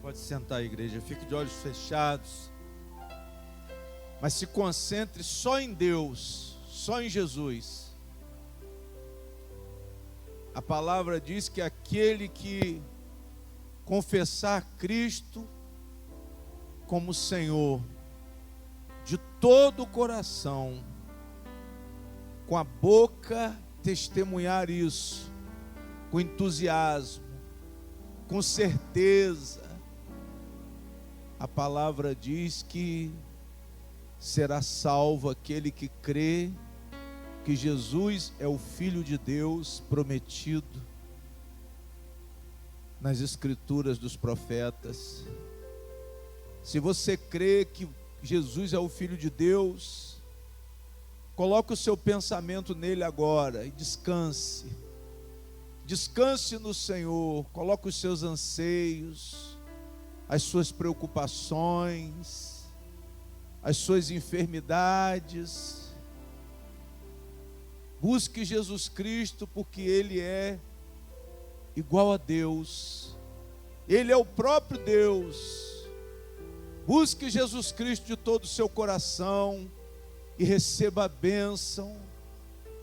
Pode sentar, igreja. Fique de olhos fechados. Mas se concentre só em Deus, só em Jesus. A palavra diz que aquele que confessar Cristo como Senhor, de todo o coração, com a boca testemunhar isso, com entusiasmo, com certeza, a palavra diz que será salvo aquele que crê que Jesus é o Filho de Deus prometido nas Escrituras dos profetas. Se você crê que Jesus é o Filho de Deus, coloque o seu pensamento nele agora e descanse. Descanse no Senhor, coloque os seus anseios, as suas preocupações, as suas enfermidades. Busque Jesus Cristo, porque Ele é igual a Deus. Ele é o próprio Deus. Busque Jesus Cristo de todo o seu coração e receba a bênção.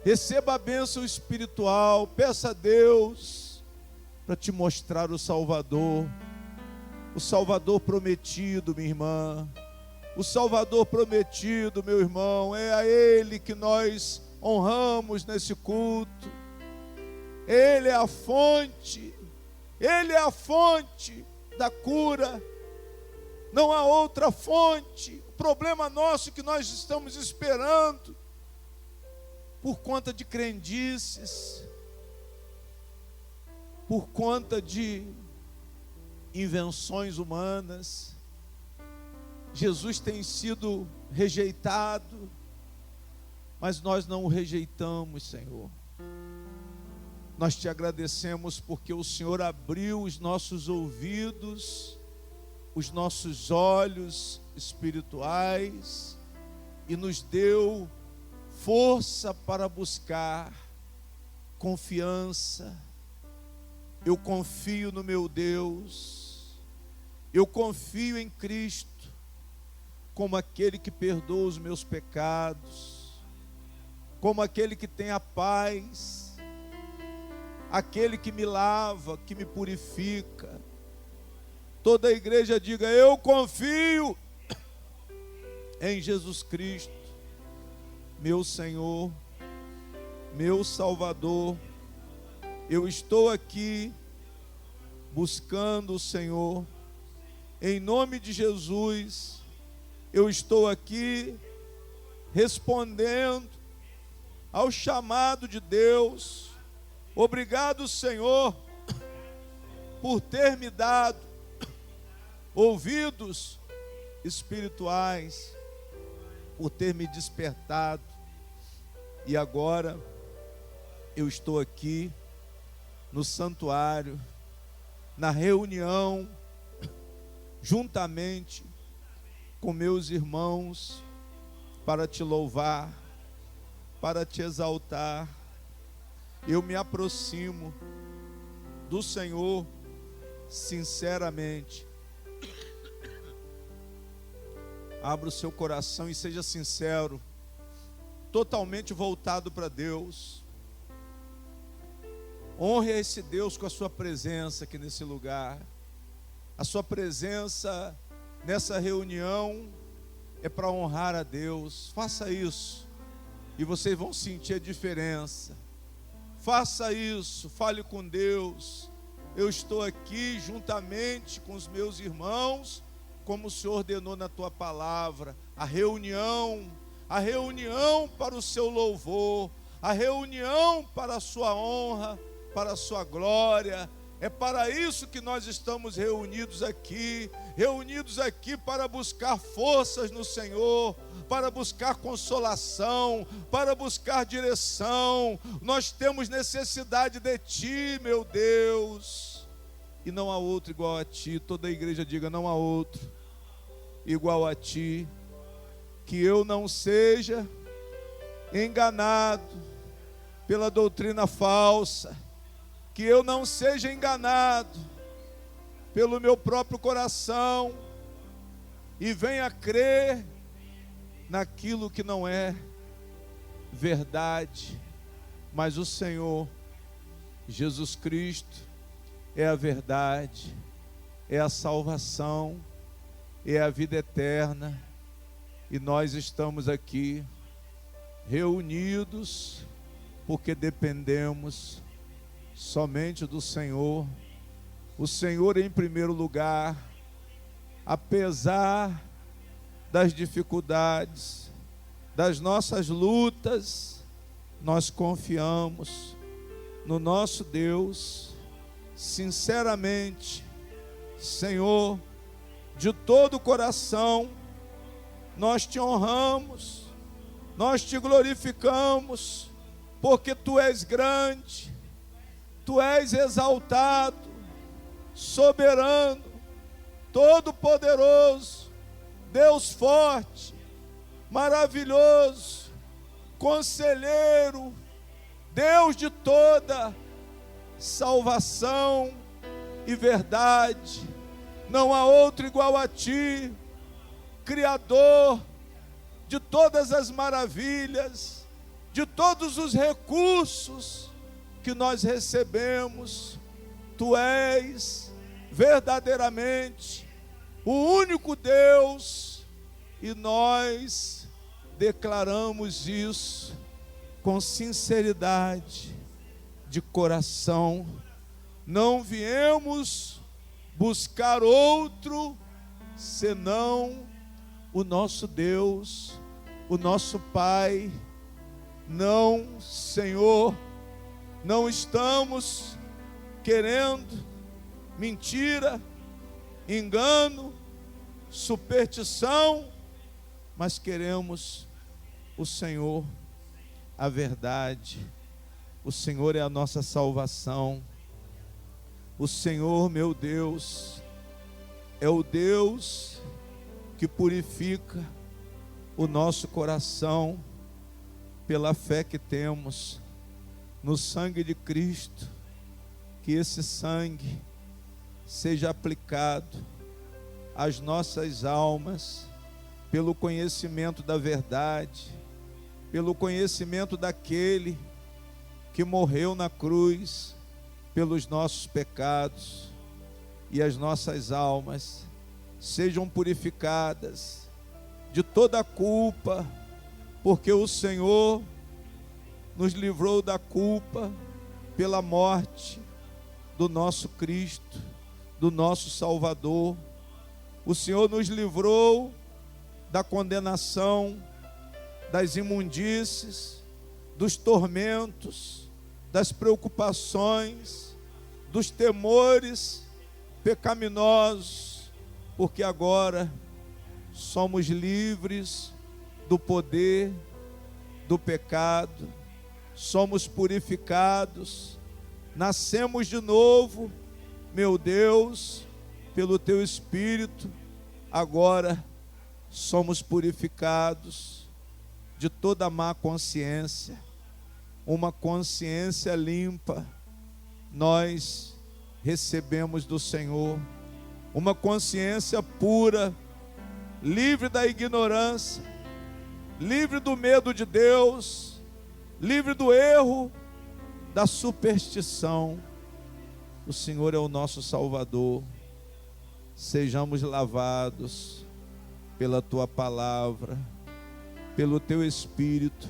Receba a bênção espiritual. Peça a Deus para te mostrar o Salvador prometido, minha irmã. O Salvador prometido, meu irmão. É a Ele que nós honramos nesse culto. Ele é a fonte. Ele é a fonte da cura. Não há outra fonte. O problema nosso é que nós estamos esperando, por conta de crendices, por conta de invenções humanas, Jesus tem sido rejeitado, mas nós não o rejeitamos, Senhor. Nós te agradecemos porque o Senhor abriu os nossos ouvidos, os nossos olhos espirituais e nos deu força para buscar confiança. Eu confio no meu Deus, eu confio em Cristo como aquele que perdoa os meus pecados, como aquele que tem a paz, aquele que me lava, que me purifica. Toda a igreja diga: eu confio em Jesus Cristo, meu Senhor, meu Salvador. Eu estou aqui buscando o Senhor, em nome de Jesus. Eu estou aqui respondendo ao chamado de Deus. Obrigado, Senhor, por ter me dado ouvidos espirituais, por ter me despertado. E agora eu estou aqui no santuário, na reunião, juntamente com meus irmãos, para te louvar, para te exaltar. Eu me aproximo do Senhor sinceramente. Abra o seu coração e seja sincero, totalmente voltado para Deus. Honre a esse Deus com a sua presença aqui nesse lugar. A sua presença nessa reunião é para honrar a Deus. Faça isso e vocês vão sentir a diferença. Faça isso, fale com Deus. Eu estou aqui juntamente com os meus irmãos, como o Senhor ordenou na tua palavra. A reunião para o seu louvor, a reunião para a sua honra, para a sua glória. É para isso que nós estamos reunidos aqui para buscar forças no Senhor, para buscar consolação, para buscar direção. Nós temos necessidade de Ti, meu Deus, e não há outro igual a Ti. Toda a igreja diga: não há outro igual a Ti. Que eu não seja enganado pela doutrina falsa, que eu não seja enganado pelo meu próprio coração e venha crer naquilo que não é verdade, mas o Senhor Jesus Cristo é a verdade, é a salvação, é a vida eterna, e nós estamos aqui reunidos porque dependemos somente do Senhor. O Senhor em primeiro lugar, apesar das dificuldades, das nossas lutas, nós confiamos no nosso Deus, sinceramente, Senhor, de todo o coração, nós te honramos, nós te glorificamos, porque tu és grande, tu és exaltado, soberano, todo-poderoso, Deus forte, maravilhoso, conselheiro, Deus de toda salvação e verdade. Não há outro igual a ti, Criador de todas as maravilhas, de todos os recursos que nós recebemos. Tu és verdadeiramente o único Deus, e nós declaramos isso com sinceridade de coração. Não viemos buscar outro senão o nosso Deus, o nosso Pai. Não, Senhor, não estamos querendo mentira, engano, superstição, mas queremos o Senhor, a verdade. O Senhor é a nossa salvação. O Senhor, meu Deus, é o Deus que purifica o nosso coração pela fé que temos no sangue de Cristo. Que esse sangue seja aplicado às nossas almas pelo conhecimento da verdade, pelo conhecimento daquele que morreu na cruz pelos nossos pecados, e as nossas almas sejam purificadas de toda a culpa, porque o Senhor nos livrou da culpa pela morte do nosso Cristo, do nosso Salvador. O Senhor nos livrou da condenação, das imundícies, dos tormentos, das preocupações, dos temores pecaminosos, porque agora somos livres do poder do pecado, somos purificados, nascemos de novo, meu Deus, pelo teu Espírito. Agora somos purificados de toda má consciência, uma consciência limpa nós recebemos do Senhor, uma consciência pura, livre da ignorância, livre do medo de Deus, livre do erro, da superstição. O Senhor é o nosso Salvador. Sejamos lavados pela tua palavra, pelo teu Espírito,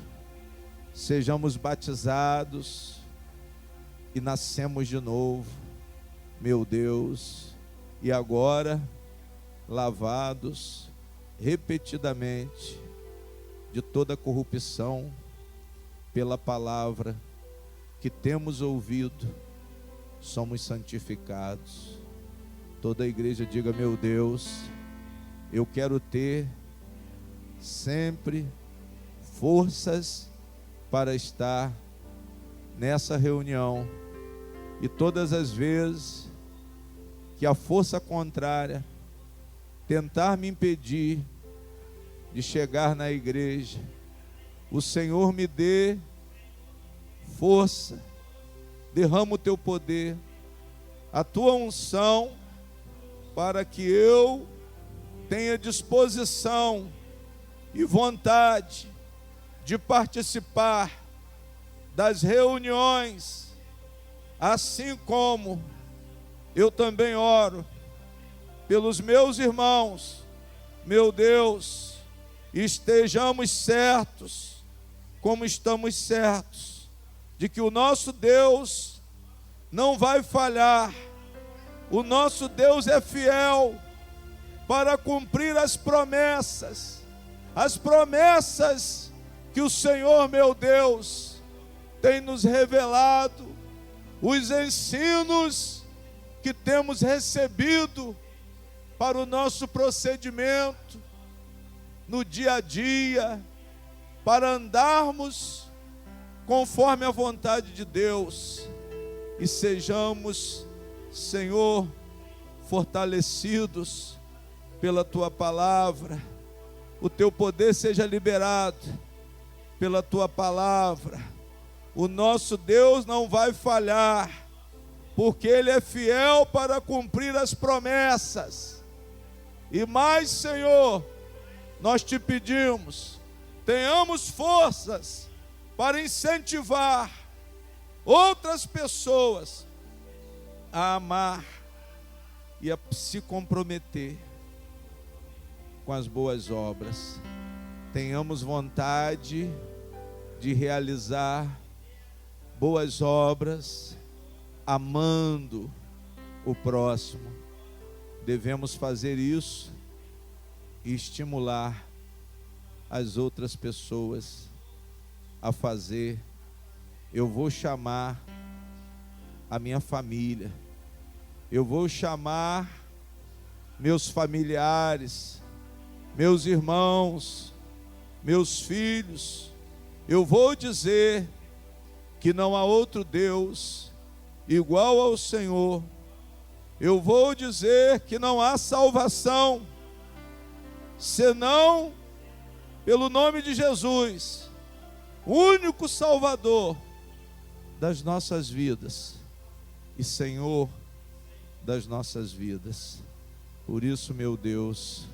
sejamos batizados e nascemos de novo, meu Deus, e agora lavados repetidamente de toda corrupção pela palavra que temos ouvido, somos santificados. Toda a igreja diga: meu Deus, eu quero ter sempre forças para estar nessa reunião, e todas as vezes que a força contrária tentar me impedir de chegar na igreja, o Senhor me dê força, derrama o teu poder, a tua unção para que eu tenha disposição e vontade de participar das reuniões, assim como eu também oro pelos meus irmãos. Meu Deus, estejamos certos, como estamos certos, de que o nosso Deus não vai falhar. O nosso Deus é fiel para cumprir as promessas que o Senhor, meu Deus, tem nos revelado, os ensinos que temos recebido para o nosso procedimento no dia a dia, para andarmos conforme a vontade de Deus e sejamos, Senhor, fortalecidos pela Tua palavra, o Teu poder seja liberado pela Tua palavra. O nosso Deus não vai falhar, porque Ele é fiel para cumprir as promessas. E mais, Senhor, nós Te pedimos, tenhamos forças para incentivar outras pessoas a amar e a se comprometer com as boas obras. Tenhamos vontade de realizar boas obras, amando o próximo. Devemos fazer isso e estimular as outras pessoas a fazer. Eu vou chamar a minha família, eu vou chamar meus familiares, meus irmãos, meus filhos. Eu vou dizer que não há outro Deus igual ao Senhor. Eu vou dizer que não há salvação senão pelo nome de Jesus, o único Salvador das nossas vidas e Senhor das nossas vidas. Por isso, meu Deus,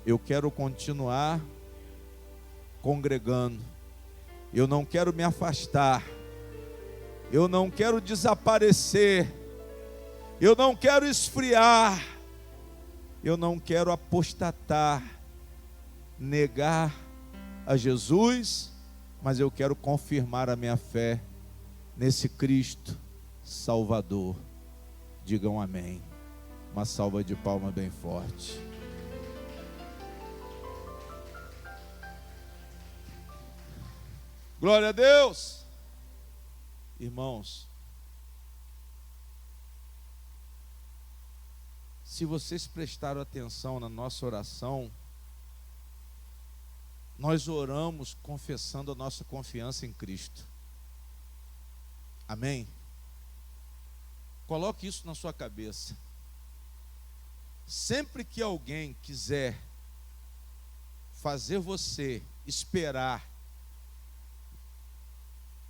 eu quero continuar congregando. Eu não quero me afastar. Eu não quero desaparecer. Eu não quero esfriar. Eu não quero apostatar, negar a Jesus, mas eu quero confirmar a minha fé nesse Cristo Salvador. Digam amém. Uma salva de palmas bem forte. Glória a Deus. Irmãos, se vocês prestaram atenção na nossa oração, nós oramos confessando a nossa confiança em Cristo. Amém? Coloque isso na sua cabeça. Sempre que alguém quiser fazer você esperar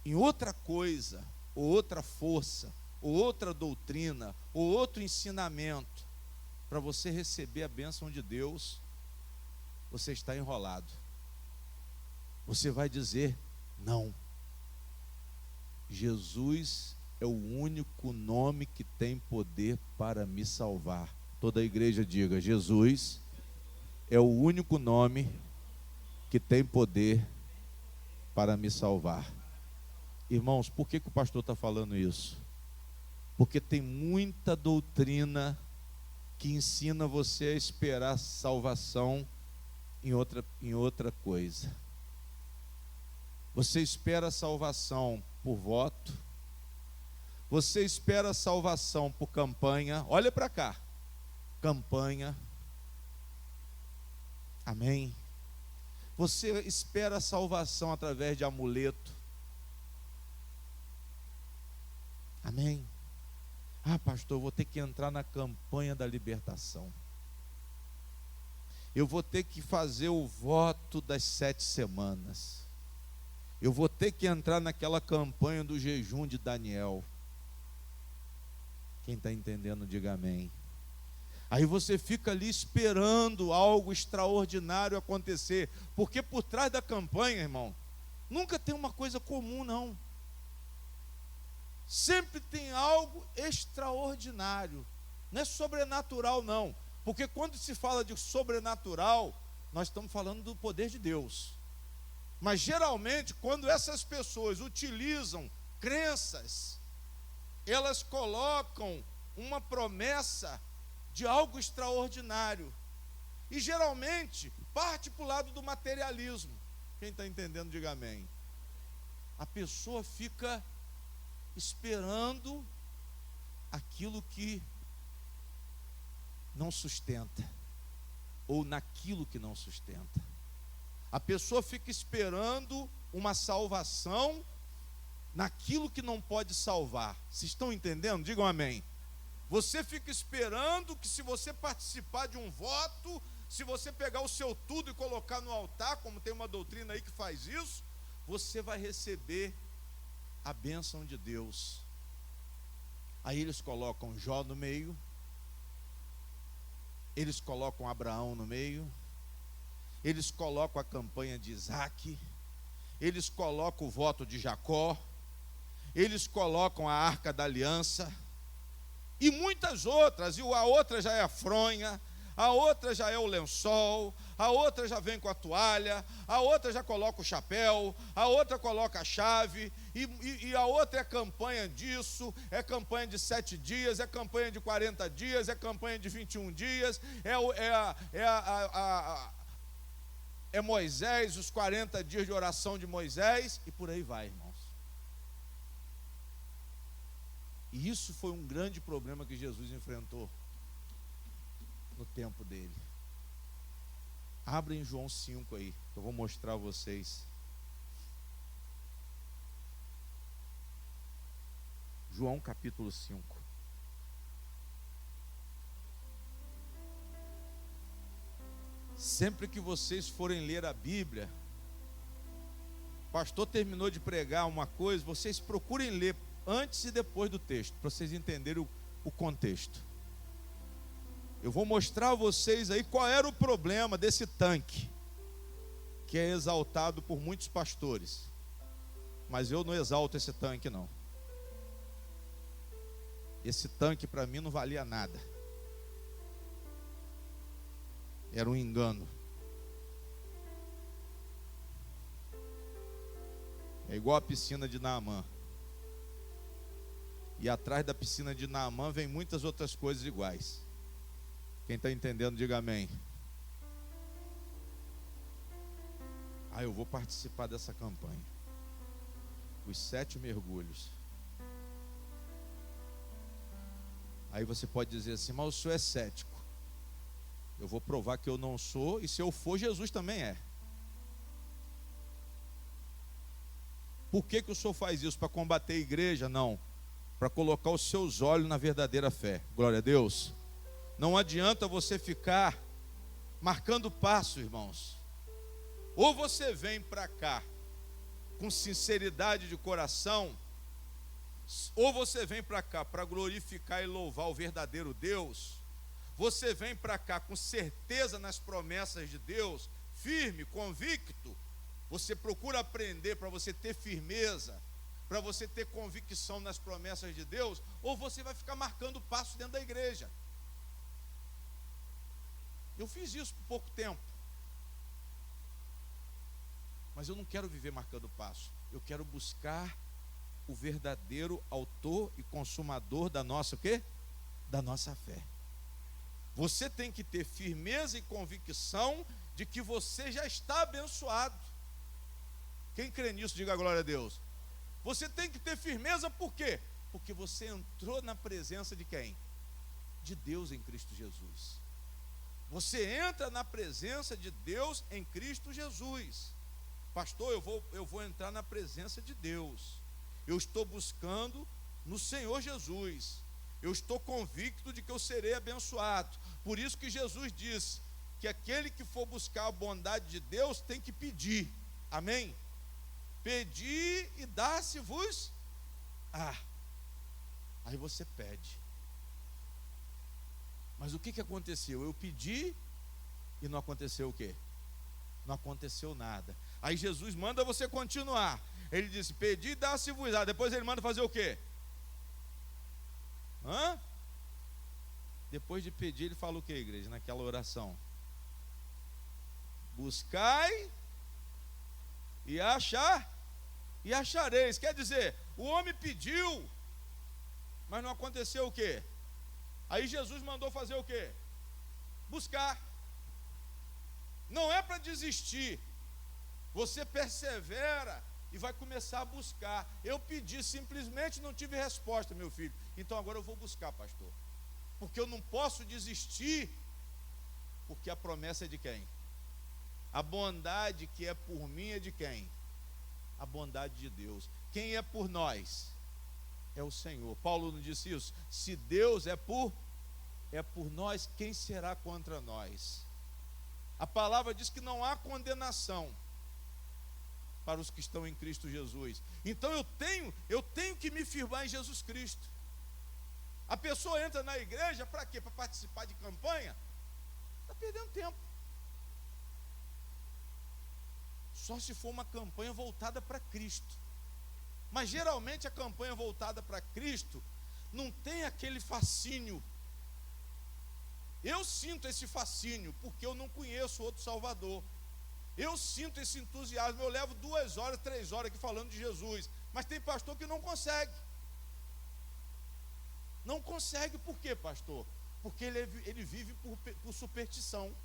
em outra coisa, ou outra força, ou outra doutrina, ou outro ensinamento, para você receber a bênção de Deus, você está enrolado. Você vai dizer não. Jesus é o único nome que tem poder para me salvar. Toda a igreja diga: Jesus é o único nome que tem poder para me salvar. Irmãos, por que o pastor está falando isso? Porque tem muita doutrina que ensina você a esperar salvação em outra coisa. Você espera a salvação por voto, você espera a salvação por campanha. Olha para cá, campanha. Amém? Você espera a salvação através de amuleto. Amém? Ah, pastor, eu vou ter que entrar na campanha da libertação. Eu vou ter que fazer o voto das 7 semanas. Eu vou ter que entrar naquela campanha do jejum de Daniel. Quem está entendendo, diga amém. Aí você fica ali esperando algo extraordinário acontecer, porque por trás da campanha, irmão, nunca tem uma coisa comum, não. Sempre tem algo extraordinário. Não é sobrenatural, não. Porque quando se fala de sobrenatural, nós estamos falando do poder de Deus. Mas geralmente, quando essas pessoas utilizam crenças, elas colocam uma promessa de algo extraordinário. E geralmente parte para o lado do materialismo. Quem está entendendo, diga amém. A pessoa fica esperando aquilo que não sustenta, ou naquilo que não sustenta. A pessoa fica esperando uma salvação naquilo que não pode salvar. Vocês estão entendendo? Digam amém. Você fica esperando que, se você participar de um voto, se você pegar o seu tudo e colocar no altar, como tem uma doutrina aí que faz isso, você vai receber a bênção de Deus. Aí eles colocam Jó no meio, eles colocam Abraão no meio, eles colocam a campanha de Isaac, eles colocam o voto de Jacó, eles colocam a arca da aliança, e muitas outras, e a outra já é a fronha, a outra já é o lençol, a outra já vem com a toalha, a outra já coloca o chapéu, a outra coloca a chave, e a outra é campanha disso, é campanha de 7 dias, é campanha de 40 dias, é campanha de 21 dias, é Moisés, os 40 dias de oração de Moisés, e por aí vai, irmãos. E isso foi um grande problema que Jesus enfrentou no tempo dele. Abrem João 5 aí, eu vou mostrar a vocês. João capítulo 5. Sempre que vocês forem ler a Bíblia, o pastor terminou de pregar uma coisa, vocês procurem ler antes e depois do texto, para vocês entenderem o contexto. Eu vou mostrar a vocês aí qual era o problema desse tanque, que é exaltado por muitos pastores. Mas eu não exalto esse tanque, não. Esse tanque para mim não valia nada. Era um engano. É igual a piscina de Naamã. E atrás da piscina de Naamã vem muitas outras coisas iguais. Quem está entendendo, diga amém. Eu vou participar dessa campanha. Os 7 mergulhos. Aí você pode dizer assim, mas o senhor é cético. Eu vou provar que eu não sou, e se eu for, Jesus também é. Por que o senhor faz isso? Para combater a igreja? Não. Para colocar os seus olhos na verdadeira fé. Glória a Deus. Não adianta você ficar marcando passo, irmãos. Ou você vem para cá com sinceridade de coração, ou você vem para cá para glorificar e louvar o verdadeiro Deus. Você vem para cá com certeza nas promessas de Deus, firme, convicto. Você procura aprender para você ter firmeza, para você ter convicção nas promessas de Deus, ou você vai ficar marcando passo dentro da igreja. Eu fiz isso por pouco tempo, mas eu não quero viver marcando passo. Eu quero buscar o verdadeiro autor e consumador da nossa o quê? Da nossa fé. Você tem que ter firmeza e convicção de que você já está abençoado. Quem crê nisso, diga glória a Deus. Você tem que ter firmeza, por quê? Porque você entrou na presença de quem? De Deus em Cristo Jesus. Você entra na presença de Deus em Cristo Jesus. Pastor, eu vou entrar na presença de Deus. Eu estou buscando no Senhor Jesus. Eu estou convicto de que eu serei abençoado. Por isso que Jesus disse que aquele que for buscar a bondade de Deus tem que pedir. Amém? Pedir e dar-se-vos. Aí você pede. Mas o que aconteceu? Eu pedi e não aconteceu o quê? Não aconteceu nada. Aí Jesus manda você continuar. Ele disse: pedi e dá-se-vos-á. Depois ele manda fazer o quê? Depois de pedir, ele fala o quê, igreja? Naquela oração: buscai e achareis. Quer dizer, o homem pediu, mas não aconteceu o quê? Aí Jesus mandou fazer o quê? Buscar. Não é para desistir. Você persevera e vai começar a buscar. Eu pedi, simplesmente não tive resposta, meu filho. Então agora eu vou buscar, pastor. Porque eu não posso desistir, porque a promessa é de quem? A bondade que é por mim é de quem? A bondade de Deus. Quem é por nós? É o Senhor. Paulo não disse isso? Se Deus é por nós, quem será contra nós? A palavra diz que não há condenação para os que estão em Cristo Jesus. Então eu tenho que me firmar em Jesus Cristo. A pessoa entra na igreja para quê? Para participar de campanha? Está perdendo tempo. Só se for uma campanha voltada para Cristo. Mas geralmente a campanha voltada para Cristo não tem aquele fascínio. Eu sinto esse fascínio porque eu não conheço outro Salvador. Eu sinto esse entusiasmo. Eu levo 2 horas, 3 horas aqui falando de Jesus. Mas tem pastor que não consegue. Não consegue por quê, pastor? Porque ele vive por superstição.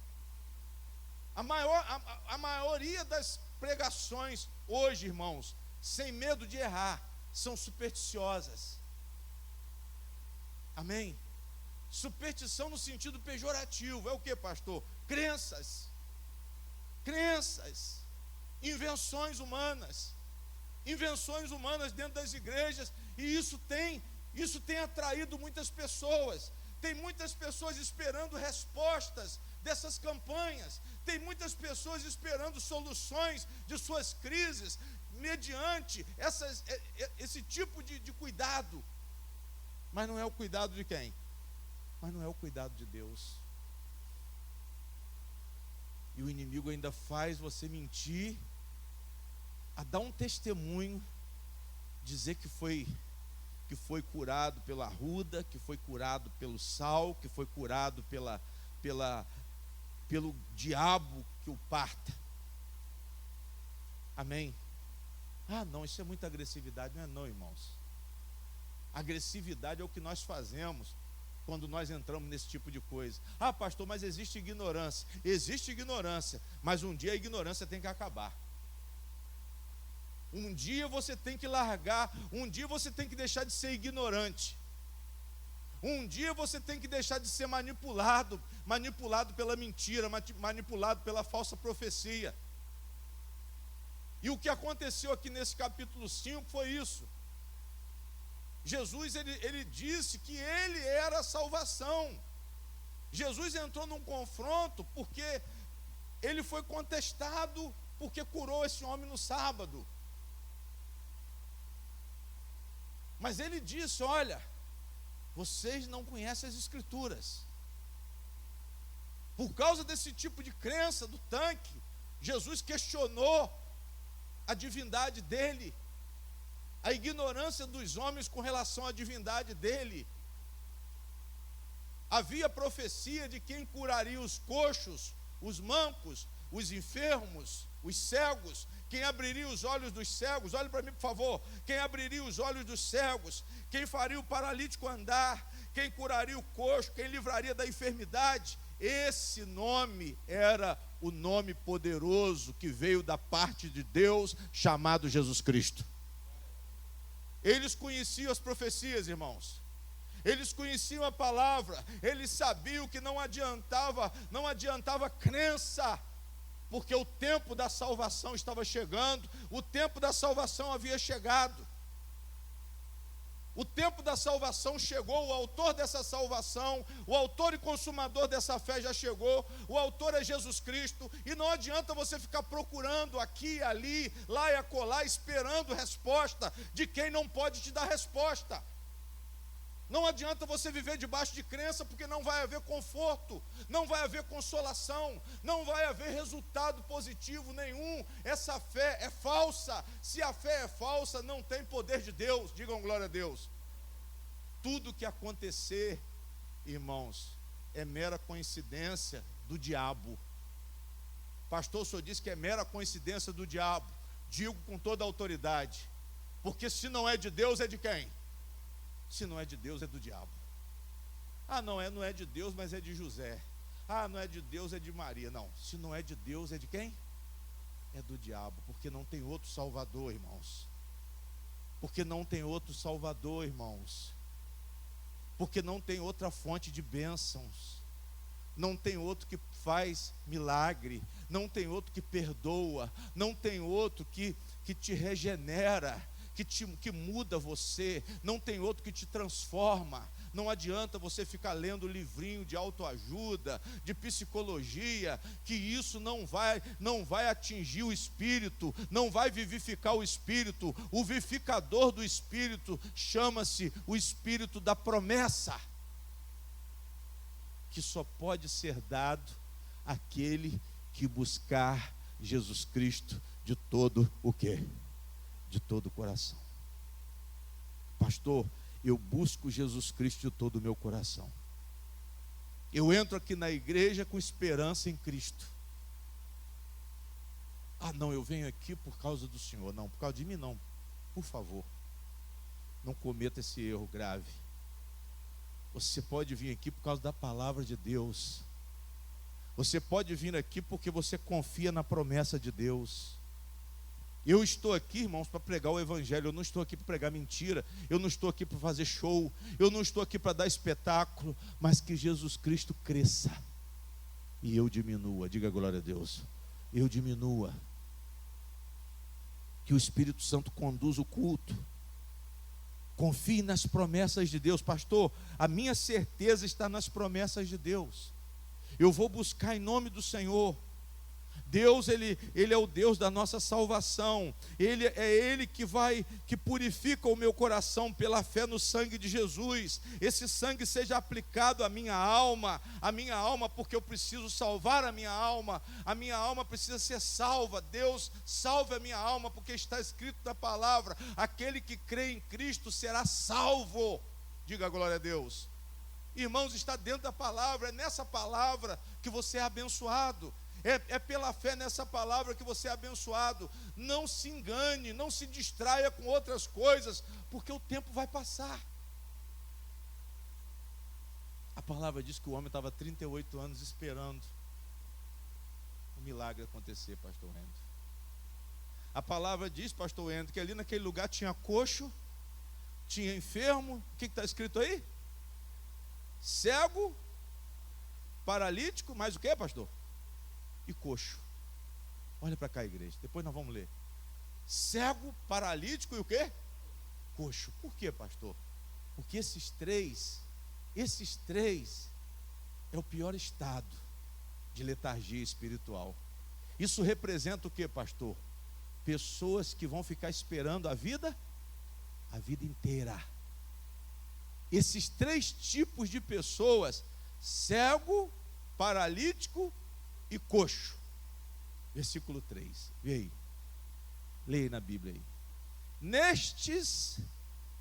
A maioria das pregações hoje, irmãos, sem medo de errar, são supersticiosas. Amém? Superstição no sentido pejorativo. É o que, pastor? Crenças, invenções humanas dentro das igrejas, e isso tem atraído muitas pessoas. Tem muitas pessoas esperando respostas dessas campanhas, tem muitas pessoas esperando soluções de suas crises, mediante esse tipo de cuidado. Mas não é o cuidado de quem? Mas não é o cuidado de Deus. E o inimigo ainda faz você mentir, a dar um testemunho, dizer que foi curado pela arruda, que foi curado pelo sal, que foi curado pelo diabo que o parta. Amém? Não, isso é muita agressividade. Não é não, irmãos. Agressividade é o que nós fazemos quando nós entramos nesse tipo de coisa. Pastor, mas existe ignorância. Existe ignorância, mas um dia a ignorância tem que acabar. Um dia você tem que largar, um dia você tem que deixar de ser ignorante. Um dia você tem que deixar de ser manipulado pela mentira, manipulado pela falsa profecia. E o que aconteceu aqui nesse capítulo 5 foi isso. Jesus, ele disse que ele era a salvação. Jesus entrou num confronto porque ele foi contestado porque curou esse homem no sábado. Mas ele disse: olha, vocês não conhecem as Escrituras. Por causa desse tipo de crença do tanque, Jesus questionou a divindade dele, a ignorância dos homens com relação à divindade dele. Havia profecia de quem curaria os coxos, os mancos, os enfermos, os cegos, quem abriria os olhos dos cegos. Olhe para mim, por favor. Quem abriria os olhos dos cegos, quem faria o paralítico andar, quem curaria o coxo, quem livraria da enfermidade. Esse nome era o nome poderoso que veio da parte de Deus, chamado Jesus Cristo. Eles conheciam as profecias, irmãos. Eles conheciam a palavra. Eles sabiam que não adiantava crença, porque o tempo da salvação estava chegando. O tempo da salvação havia chegado. O tempo da salvação chegou. O autor dessa salvação, o autor e consumador dessa fé já chegou. O autor é Jesus Cristo. E não adianta você ficar procurando aqui, ali, lá e acolá, esperando resposta de quem não pode te dar resposta. Não adianta você viver debaixo de crença, porque não vai haver conforto, não vai haver consolação, não vai haver resultado positivo nenhum. Essa fé é falsa. Se a fé é falsa, não tem poder de Deus. Digam glória a Deus. Tudo que acontecer, irmãos, é mera coincidência do diabo. Pastor, o senhor disse que é mera coincidência do diabo. Digo com toda a autoridade, porque se não é de Deus, é de quem? Se não é de Deus, é do diabo. Não é de Deus, mas é de José. Não é de Deus, é de Maria. Não, se não é de Deus, é de quem? É do diabo, porque não tem outro salvador, irmãos. Porque não tem outro salvador, irmãos. Porque não tem outra fonte de bênçãos. Não tem outro que faz milagre. Não tem outro que perdoa. Não tem outro que te regenera, que muda você. Não tem outro que te transforma. Não adianta você ficar lendo livrinho de autoajuda, de psicologia, que isso não vai atingir o espírito, não vai vivificar o espírito. O vivificador do espírito chama-se o espírito da promessa, que só pode ser dado àquele que buscar Jesus Cristo de todo o quê? De todo o coração. Pastor, eu busco Jesus Cristo de todo o meu coração. Eu entro aqui na igreja com esperança em Cristo. Não, eu venho aqui por causa do Senhor. Não, por causa de mim não. Por favor, não cometa esse erro grave. Você pode vir aqui por causa da palavra de Deus. Você pode vir aqui porque você confia na promessa de Deus. Eu estou aqui, irmãos, para pregar o evangelho. Eu não estou aqui para pregar mentira. Eu não estou aqui para fazer show. Eu não estou aqui para dar espetáculo. Mas que Jesus Cristo cresça e eu diminua. Diga glória a Deus. Eu diminua. Que o Espírito Santo conduza o culto. Confie nas promessas de Deus. Pastor, a minha certeza está nas promessas de Deus. Eu vou buscar em nome do Senhor. Deus, Ele é o Deus da nossa salvação. Ele que purifica o meu coração pela fé no sangue de Jesus. Esse sangue seja aplicado à minha alma, porque eu preciso salvar a minha alma precisa ser salva. Deus, salve a minha alma, porque está escrito na palavra: aquele que crê em Cristo será salvo. Diga glória a Deus. Irmãos, está dentro da palavra, é nessa palavra que você é abençoado. É pela fé nessa palavra que você é abençoado. Não se engane, não se distraia com outras coisas, porque o tempo vai passar. A palavra diz que o homem estava 38 anos esperando o milagre acontecer, pastor Endo. A palavra diz, pastor Endo, que ali naquele lugar tinha coxo, tinha enfermo. O que está escrito aí? Cego, paralítico, mais o que, pastor? E coxo. Olha para cá, igreja, depois nós vamos ler. Cego, paralítico e o quê? Coxo. Por quê, pastor? Porque esses três é o pior estado de letargia espiritual. Isso representa o quê, pastor? Pessoas que vão ficar esperando a vida inteira. Esses três tipos de pessoas: cego, paralítico e coxo. Versículo 3, vê aí, leia na Bíblia aí. Nestes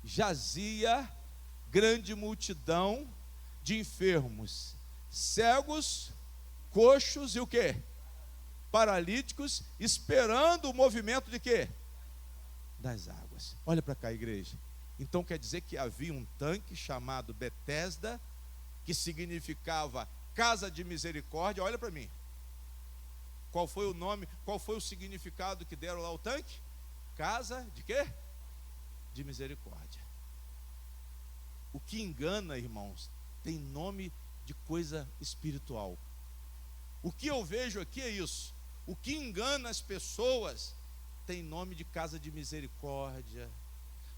jazia grande multidão de enfermos, cegos, coxos e o quê? Paralíticos, esperando o movimento de quê? Das águas. Olha para cá, igreja. Então quer dizer que havia um tanque chamado Betesda, que significava casa de misericórdia. Olha para mim. Qual foi o nome, qual foi o significado que deram lá ao tanque? Casa de quê? De misericórdia. O que engana, irmãos, tem nome de coisa espiritual. O que eu vejo aqui é isso. O que engana as pessoas tem nome de casa de misericórdia.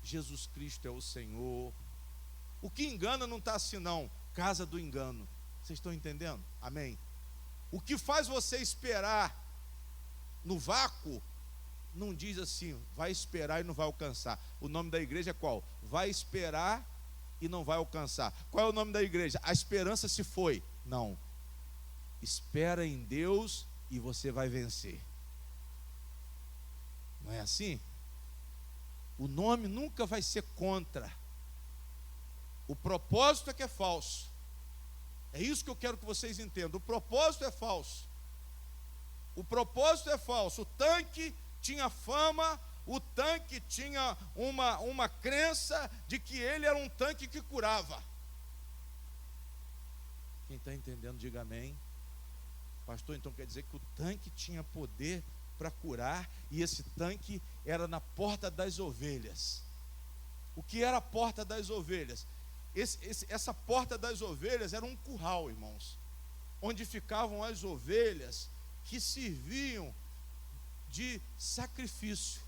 Jesus Cristo é o Senhor. O que engana não está assim não, casa do engano. Vocês estão entendendo? Amém? O que faz você esperar no vácuo, não diz assim, vai esperar e não vai alcançar. O nome da igreja é qual? Vai esperar e não vai alcançar. Qual é o nome da igreja? A esperança se foi. Não. Espera em Deus e você vai vencer. Não é assim? O nome nunca vai ser contra. O propósito é que é falso. É isso que eu quero que vocês entendam. O propósito é falso. O propósito é falso. O tanque tinha fama, o tanque tinha uma crença de que ele era um tanque que curava. Quem está entendendo, diga amém. Pastor, então quer dizer que o tanque tinha poder para curar, e esse tanque era na porta das ovelhas. O que era a porta das ovelhas? Essa porta das ovelhas era um curral, irmãos, onde ficavam as ovelhas que serviam de sacrifício.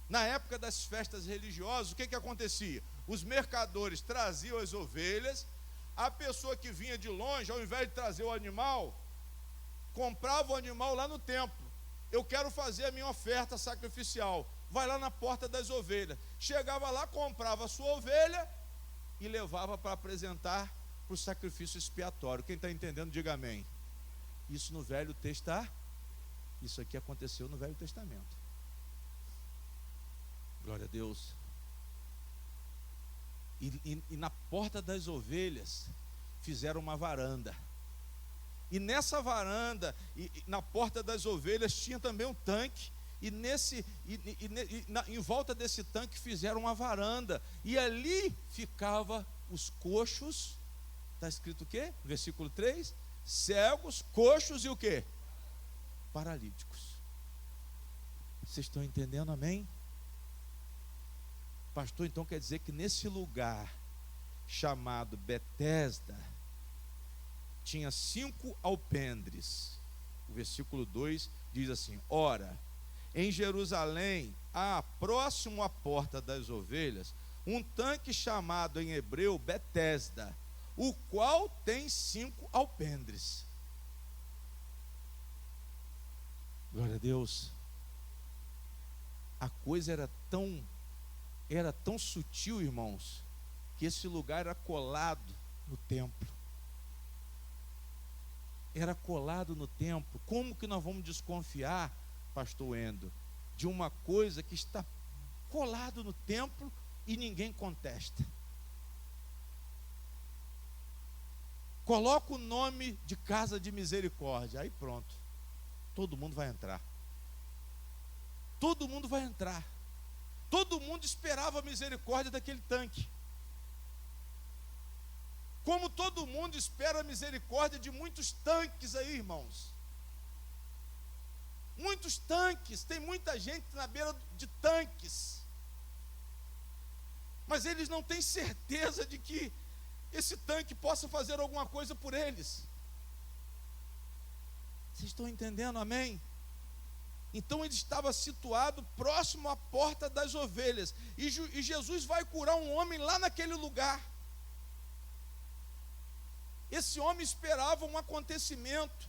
Na época das festas religiosas, o que acontecia? Os mercadores traziam as ovelhas, a pessoa que vinha de longe, ao invés de trazer o animal, comprava o animal lá no templo. Eu quero fazer a minha oferta sacrificial. Vai lá na porta das ovelhas. Chegava lá, comprava a sua ovelha e levava para apresentar para o sacrifício expiatório. Quem está entendendo, diga amém. Isso no Velho Testamento. Isso aqui aconteceu no Velho Testamento. Glória a Deus. E na porta das ovelhas fizeram uma varanda. E nessa varanda, na porta das ovelhas, tinha também um tanque. Em volta desse tanque fizeram uma varanda. E ali ficava os coxos. Está escrito o quê? Versículo 3. Cegos, coxos e o quê? Paralíticos. Vocês estão entendendo, amém? Pastor, então quer dizer que nesse lugar chamado Betesda tinha 5 alpendres. O versículo 2 diz assim: ora, em Jerusalém há, próximo à porta das ovelhas, um tanque chamado em hebreu Betesda, o qual tem 5 alpendres. Glória a Deus. A coisa era tão sutil, irmãos, que esse lugar era colado no templo. Era colado no templo. Como que nós vamos desconfiar, pastor Endo, de uma coisa que está colado no templo e ninguém contesta? Coloca o nome de Casa de Misericórdia, aí pronto, todo mundo vai entrar. Todo mundo vai entrar. Todo mundo esperava a misericórdia daquele tanque. Como todo mundo espera a misericórdia de muitos tanques aí, irmãos. Muitos tanques, tem muita gente na beira de tanques. Mas eles não têm certeza de que esse tanque possa fazer alguma coisa por eles. Vocês estão entendendo, amém? Então ele estava situado próximo à porta das ovelhas. E Jesus vai curar um homem lá naquele lugar. Esse homem esperava um acontecimento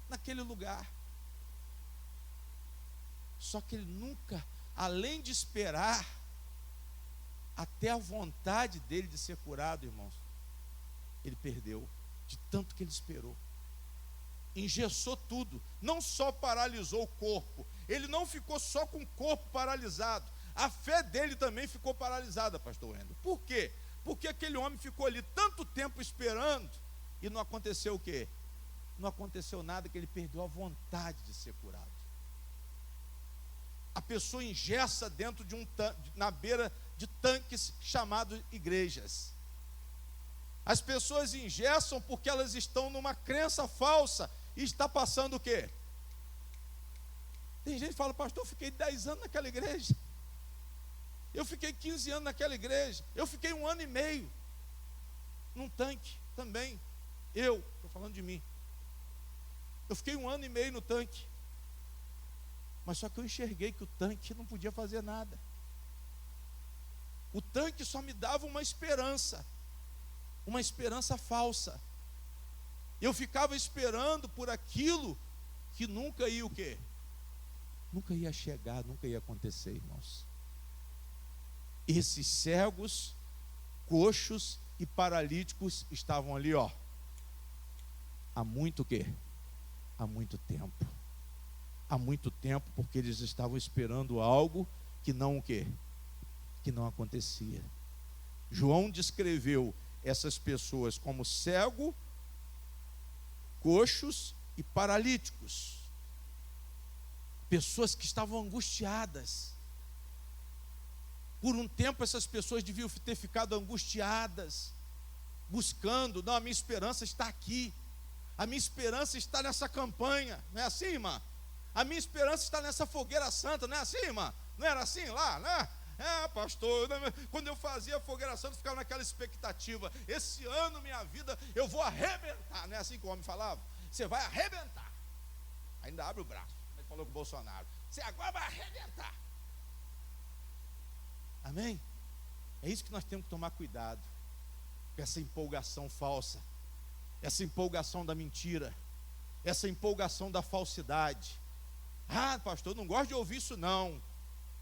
naquele lugar. Só que ele nunca, além de esperar, até a vontade dele de ser curado, irmãos, ele perdeu, de tanto que ele esperou. Engessou tudo, não só paralisou o corpo, ele não ficou só com o corpo paralisado, a fé dele também ficou paralisada, pastor Wendel. Por quê? Porque aquele homem ficou ali tanto tempo esperando e não aconteceu o quê? Não aconteceu nada, que ele perdeu a vontade de ser curado. A pessoa engessa dentro de na beira de tanques chamados igrejas. As pessoas engessam porque elas estão numa crença falsa e está passando o quê? Tem gente que fala: pastor, eu fiquei 10 anos naquela igreja, eu fiquei 15 anos naquela igreja, eu fiquei 1 ano e meio num tanque também. Eu estou falando de mim. Eu fiquei 1 ano e meio no tanque, mas só que eu enxerguei que o tanque não podia fazer nada. O tanque só me dava uma esperança falsa. Eu ficava esperando por aquilo que nunca ia o quê? Nunca ia chegar, nunca ia acontecer, irmãos. Esses cegos, coxos e paralíticos estavam ali, ó, há muito o quê? Há muito tempo. Há muito tempo, porque eles estavam esperando algo que não o quê? Que não acontecia. João descreveu essas pessoas como cego, coxos e paralíticos. Pessoas que estavam angustiadas. Por um tempo essas pessoas deviam ter ficado angustiadas, buscando, não, a minha esperança está aqui. A minha esperança está nessa campanha. Não é assim, irmã? A minha esperança está nessa fogueira santa. Não é assim, irmã? Não era assim lá, né? Pastor, quando eu fazia a fogueira santa, eu ficava naquela expectativa. Esse ano, minha vida, eu vou arrebentar. Não é assim que o homem falava? Você vai arrebentar. Ainda abre o braço. Ele falou com o Bolsonaro. Você agora vai arrebentar. Amém? É isso que nós temos que tomar cuidado. Com essa empolgação falsa. Essa empolgação da mentira. Essa empolgação da falsidade. Pastor, eu não gosto de ouvir isso não.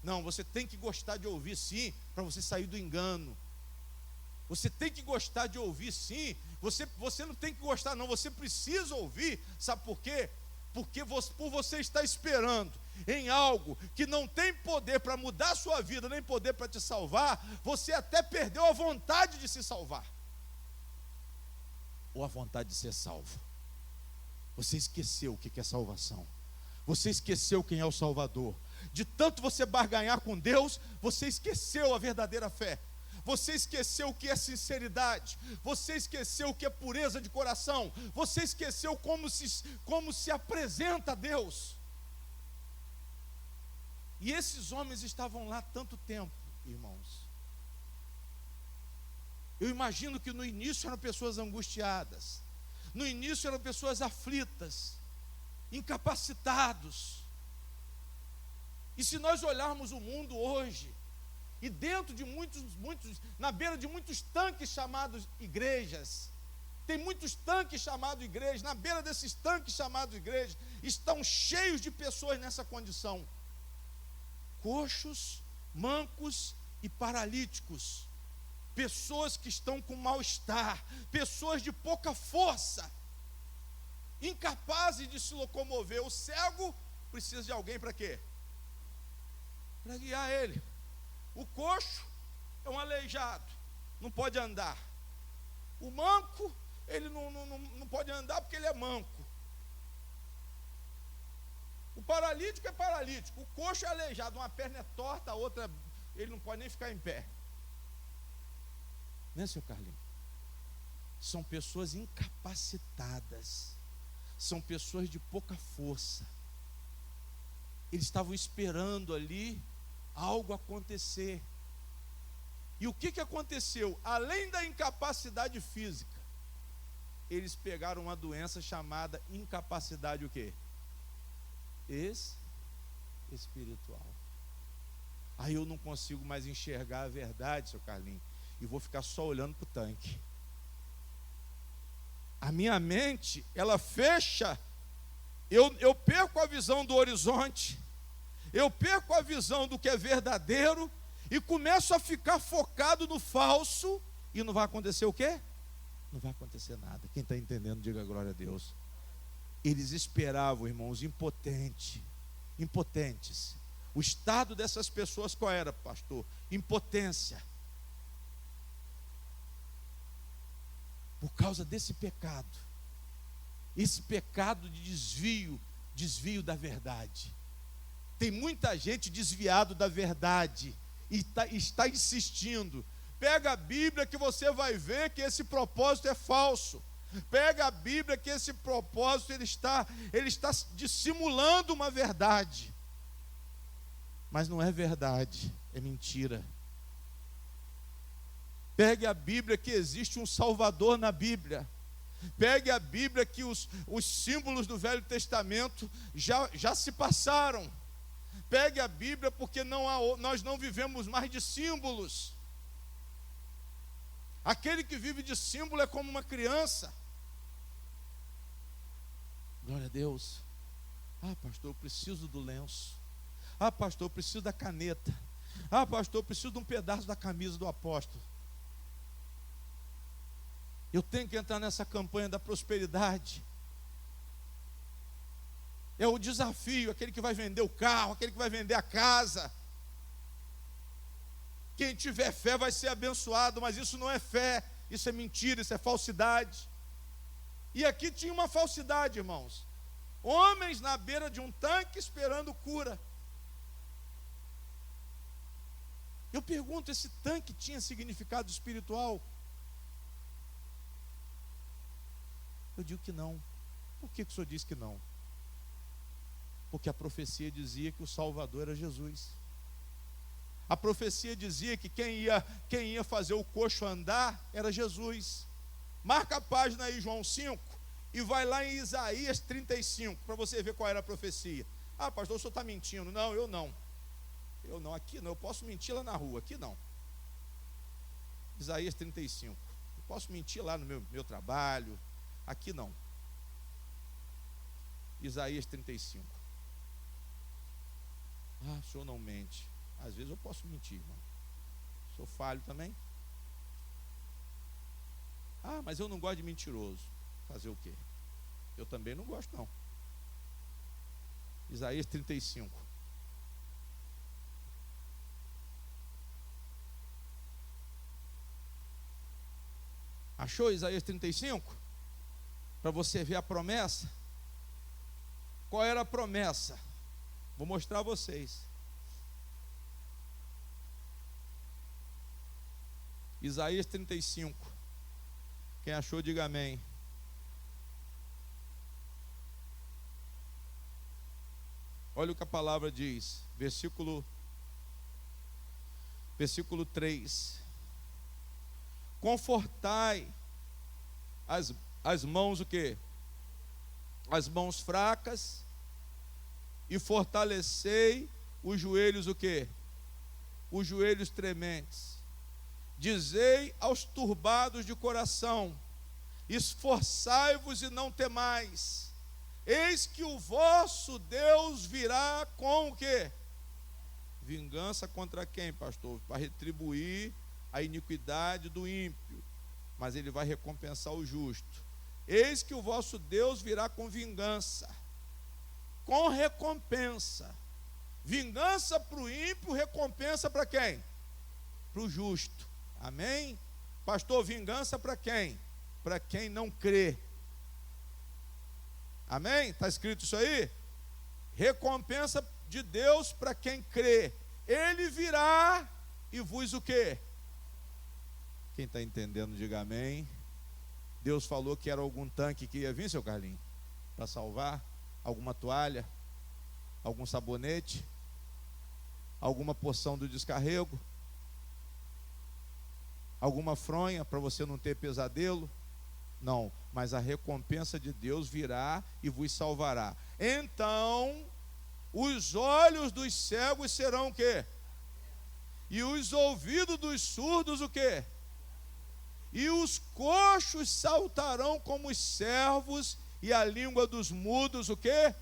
Não, você tem que gostar de ouvir sim, para você sair do engano. Você tem que gostar de ouvir sim. Você não tem que gostar não, você precisa ouvir. Sabe por quê? Porque por você estar esperando em algo que não tem poder para mudar a sua vida, nem poder para te salvar, você até perdeu a vontade de se salvar. Ou a vontade de ser salvo. Você esqueceu o que é salvação. Você esqueceu quem é o Salvador. De tanto você barganhar com Deus, você esqueceu a verdadeira fé. Você esqueceu o que é sinceridade. Você esqueceu o que é pureza de coração. Você esqueceu como se apresenta a Deus. E esses homens estavam lá tanto tempo, irmãos. Eu imagino que no início eram pessoas angustiadas. No início eram pessoas aflitas, incapacitados. E se nós olharmos o mundo hoje, e dentro de na beira de muitos tanques chamados igrejas, tem muitos tanques chamados igrejas, na beira desses tanques chamados igrejas, estão cheios de pessoas nessa condição, coxos, mancos e paralíticos, pessoas que estão com mal-estar, pessoas de pouca força, incapazes de se locomover. O cego precisa de alguém para quê? Para guiar ele. O coxo é um aleijado, não pode andar. O manco, ele não pode andar porque ele é manco. O paralítico é paralítico. O coxo é aleijado, uma perna é torta, a outra, ele não pode nem ficar em pé. Né, seu Carlinhos? São pessoas incapacitadas. São pessoas de pouca força. Eles estavam esperando ali algo acontecer. E o que aconteceu? Além da incapacidade física, eles pegaram uma doença chamada incapacidade o quê? Espiritual. Aí eu não consigo mais enxergar a verdade, seu Carlinhos, e vou ficar só olhando para o tanque. A minha mente, ela fecha, eu perco a visão do horizonte, eu perco a visão do que é verdadeiro e começo a ficar focado no falso e não vai acontecer o quê? Não vai acontecer nada. Quem está entendendo, diga glória a Deus. Eles esperavam, irmãos, impotentes. O estado dessas pessoas qual era, pastor? Impotência. Por causa desse pecado. Esse pecado de desvio da verdade. Tem muita gente desviado da verdade e está insistindo. Pega a Bíblia que você vai ver que esse propósito é falso. Pega a Bíblia que esse propósito ele está dissimulando uma verdade. Mas não é verdade, é mentira. Pegue a Bíblia que existe um Salvador na Bíblia. Pegue a Bíblia que os símbolos do Velho Testamento já se passaram. Pegue a Bíblia porque nós não vivemos mais de símbolos. Aquele que vive de símbolo é como uma criança. Glória a Deus. Pastor, eu preciso do lenço. Pastor, eu preciso da caneta. Pastor, eu preciso de um pedaço da camisa do apóstolo. Eu tenho que entrar nessa campanha da prosperidade. É o desafio, aquele que vai vender o carro, aquele que vai vender a casa. Quem tiver fé vai ser abençoado, mas isso não é fé, isso é mentira, isso é falsidade. E aqui tinha uma falsidade, irmãos. Homens na beira de um tanque esperando cura. Eu pergunto, esse tanque tinha significado espiritual? Eu digo que não. Por que o senhor diz que não? Porque a profecia dizia que o Salvador era Jesus. A profecia dizia que quem ia fazer o coxo andar era Jesus. Marca a página aí, João 5, e vai lá em Isaías 35, para você ver qual era a profecia. Ah, pastor, o senhor está mentindo. Não, eu não. Eu não, aqui não, eu posso mentir lá na rua, aqui não. Isaías 35. Eu posso mentir lá no meu trabalho, aqui não. Isaías 35. Ah, o senhor não mente. Às vezes eu posso mentir, irmão. Sou falho também. Ah, mas eu não gosto de mentiroso. Fazer o quê? Eu também não gosto, não. Isaías 35. Achou Isaías 35? Para você ver a promessa. Qual era a promessa? Vou mostrar a vocês. Isaías 35. Quem achou, diga amém. Olha o que a palavra diz. Versículo 3. Confortai as mãos o quê? As mãos fracas, e fortalecei os joelhos o quê? Os joelhos trementes. Dizei aos turbados de coração: esforçai-vos e não temais. Eis que o vosso Deus virá com o quê? Vingança contra quem, pastor? Para retribuir a iniquidade do ímpio, mas ele vai recompensar o justo. Eis que o vosso Deus virá com vingança, com recompensa. Vingança para o ímpio, recompensa para quem? Para o justo. Amém? Pastor, vingança para quem? Para quem não crê. Amém? Está escrito isso aí? Recompensa de Deus para quem crê. Ele virá e vos o quê? Quem está entendendo, diga amém. Deus falou que era algum tanque que ia vir, seu Carlinhos, para salvar. Alguma toalha, algum sabonete, alguma porção do descarrego, alguma fronha para você não ter pesadelo. Não, mas a recompensa de Deus virá e vos salvará. Então, os olhos dos cegos serão o quê? E os ouvidos dos surdos o quê? E os coxos saltarão como os servos, e a língua dos mudos o quê?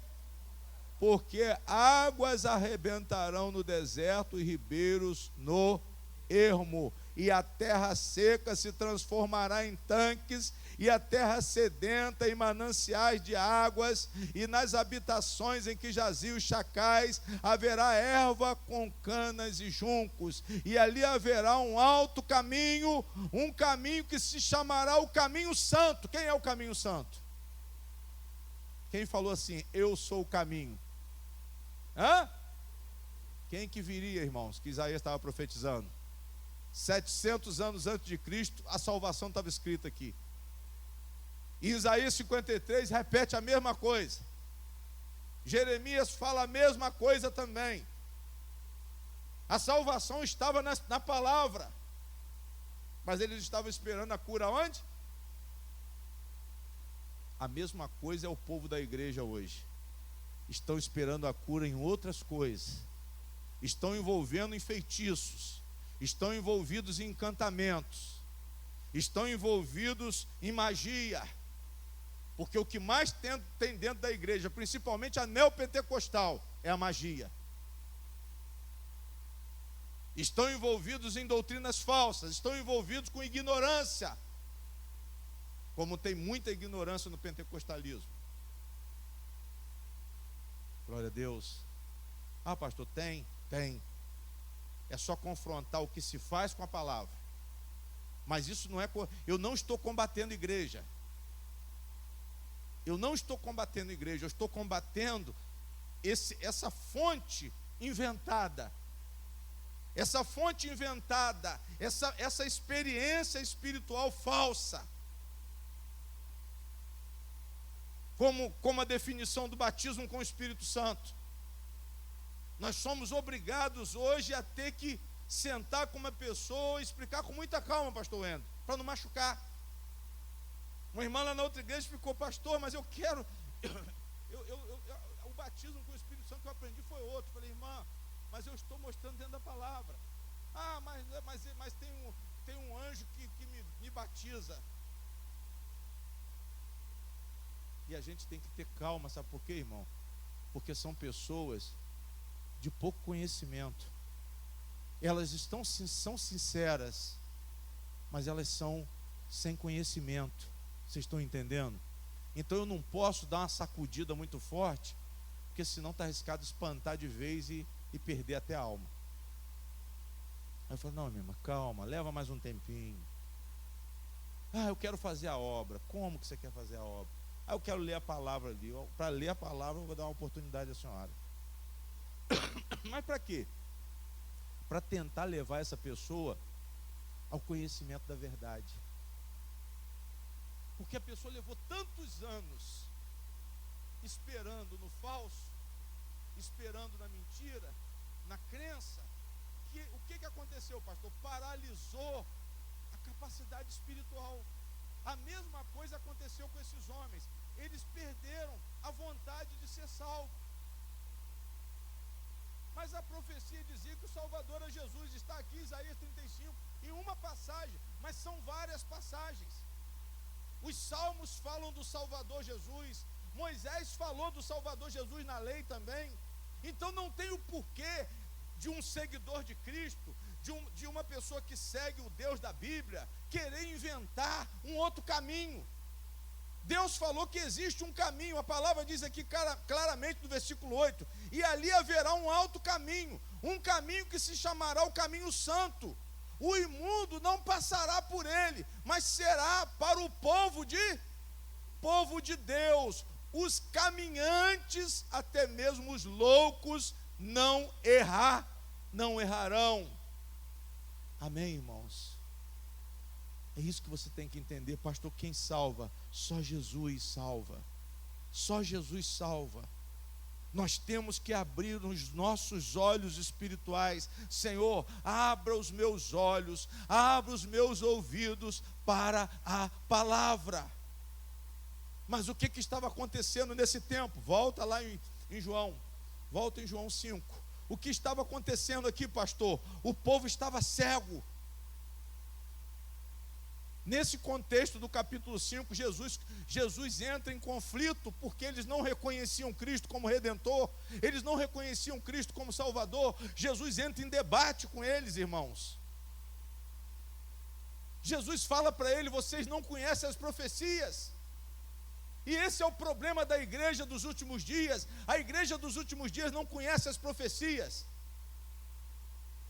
Porque águas arrebentarão no deserto e ribeiros no ermo, e a terra seca se transformará em tanques, e a terra sedenta em mananciais de águas, e nas habitações em que jaziam os chacais haverá erva com canas e juncos, e ali haverá um alto caminho, um caminho que se chamará o caminho santo. Quem é o caminho santo? Quem falou assim, eu sou o caminho? Hã? Quem que viria, irmãos, que Isaías estava profetizando? 700 anos antes de Cristo, a salvação estava escrita aqui. E Isaías 53 repete a mesma coisa. Jeremias fala a mesma coisa também. A salvação estava na palavra. Mas eles estavam esperando a cura onde? A mesma coisa é o povo da igreja hoje. Estão esperando a cura em outras coisas. Estão envolvendo em feitiços. Estão envolvidos em encantamentos. Estão envolvidos em magia. Porque o que mais tem dentro da igreja, principalmente a neopentecostal, é a magia. Estão envolvidos em doutrinas falsas, estão envolvidos com ignorância. Como tem muita ignorância no pentecostalismo. Glória a Deus. Ah, pastor, tem. É só confrontar o que se faz com a palavra. Mas isso não é... Eu não estou combatendo igreja. Eu estou combatendo essa fonte inventada. Essa experiência espiritual falsa. Como a definição do batismo com o Espírito Santo. Nós somos obrigados hoje a ter que sentar com uma pessoa e explicar com muita calma, pastor Wendel, para não machucar. Uma irmã lá na outra igreja ficou, pastor, mas eu quero... o batismo com o Espírito Santo que eu aprendi foi outro. Eu falei, irmã, mas eu estou mostrando dentro da palavra. Ah, mas tem um anjo que me batiza. E a gente tem que ter calma, sabe por quê, irmão? Porque são pessoas de pouco conhecimento. Elas são sinceras, mas elas são sem conhecimento. Vocês estão entendendo? Então eu não posso dar uma sacudida muito forte, porque senão está arriscado espantar de vez e perder até a alma. Aí eu falo, não, minha irmã, calma, leva mais um tempinho. Ah, eu quero fazer a obra. Como que você quer fazer a obra? Ah, eu quero ler a palavra ali. Para ler a palavra eu vou dar uma oportunidade à senhora. Mas para quê? Para tentar levar essa pessoa ao conhecimento da verdade. Porque a pessoa levou tantos anos esperando no falso, esperando na mentira, na crença, que o que aconteceu, pastor? Paralisou a capacidade espiritual. A mesma coisa aconteceu com esses homens. Eles perderam a vontade de ser salvos. Mas a profecia dizia que o Salvador é Jesus. Está aqui Isaías 35, em uma passagem, mas são várias passagens. Os salmos falam do Salvador Jesus. Moisés falou do Salvador Jesus na lei também. Então não tem o porquê de um seguidor de Cristo, de uma pessoa que segue o Deus da Bíblia, querer inventar um outro caminho. Deus falou que existe um caminho. A palavra diz aqui claramente no versículo 8: e ali haverá um alto caminho, um caminho que se chamará o caminho santo. O imundo não passará por ele, mas será para o povo de Deus. Os caminhantes, até mesmo os loucos, não errarão. Amém, irmãos? É isso que você tem que entender, pastor. Quem salva? Só Jesus salva. Só Jesus salva. Nós temos que abrir os nossos olhos espirituais. Senhor, abra os meus olhos, abra os meus ouvidos para a palavra. Mas o que estava acontecendo nesse tempo? Volta lá em João. Volta em João 5. O que estava acontecendo aqui, pastor? O povo estava cego. Nesse contexto do capítulo 5, Jesus entra em conflito, porque eles não reconheciam Cristo como Redentor, eles não reconheciam Cristo como Salvador. Jesus entra em debate com eles, irmãos. Jesus fala para ele: vocês não conhecem as profecias. E esse é o problema da igreja dos últimos dias. A igreja dos últimos dias não conhece as profecias.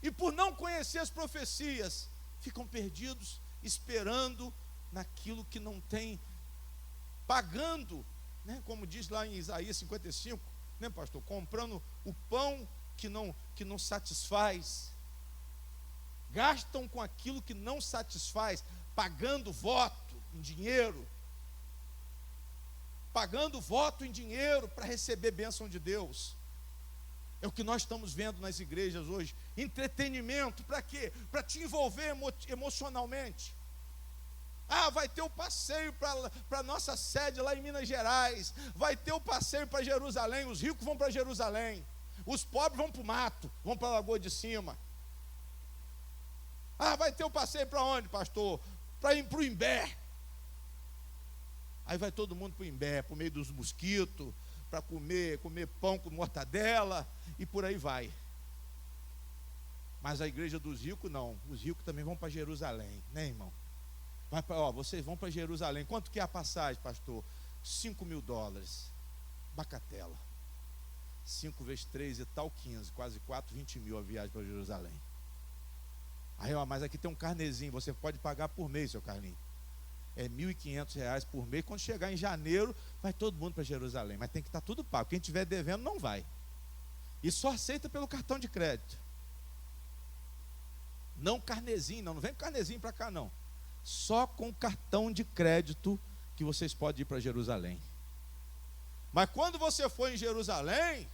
E por não conhecer as profecias, ficam perdidos, esperando naquilo que não tem, pagando, né, como diz lá em Isaías 55, né, pastor? Comprando o pão que não satisfaz, gastam com aquilo que não satisfaz, pagando voto em dinheiro, para receber bênção de Deus. É o que nós estamos vendo nas igrejas hoje. Entretenimento, para quê? Para te envolver emocionalmente. Ah, vai ter o passeio para a nossa sede lá em Minas Gerais. Vai ter o passeio para Jerusalém. Os ricos vão para Jerusalém. Os pobres vão para o mato, vão para a Lagoa de Cima. Ah, vai ter o passeio para onde, pastor? Para ir para o Imbé. Aí vai todo mundo para o Imbé, para o meio dos mosquitos, para comer pão com mortadela, e por aí vai. Mas a igreja dos ricos não. Os ricos também vão para Jerusalém, né, irmão? Vocês vão para Jerusalém. Quanto que é a passagem, pastor? $5.000. Bacatela. 5 vezes 3 e tal, 15, quase 4, 20 mil a viagem para Jerusalém. Aí, mas aqui tem um carnezinho, você pode pagar por mês, seu Carlinhos. É R$1.500 por mês. Quando chegar em janeiro, vai todo mundo para Jerusalém. Mas tem que estar tudo pago. Quem estiver devendo não vai. E só aceita pelo cartão de crédito. Não carnezinho, não vem com carnezinho para cá, não. Só com cartão de crédito que vocês podem ir para Jerusalém. Mas quando você for em Jerusalém,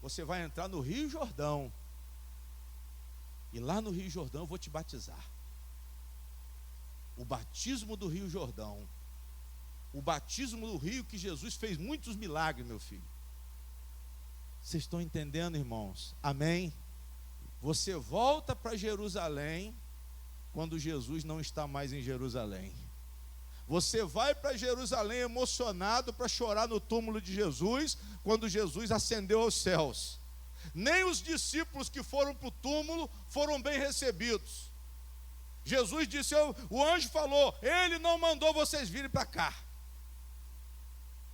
você vai entrar no Rio Jordão. E lá no Rio Jordão eu vou te batizar. O batismo do Rio Jordão. O batismo do rio que Jesus fez muitos milagres, meu filho. Vocês estão entendendo, irmãos? Amém? Você volta para Jerusalém quando Jesus não está mais em Jerusalém. Você vai para Jerusalém emocionado para chorar no túmulo de Jesus quando Jesus ascendeu aos céus. Nem os discípulos que foram para o túmulo foram bem recebidos. Jesus disse, o anjo falou, ele não mandou vocês virem para cá.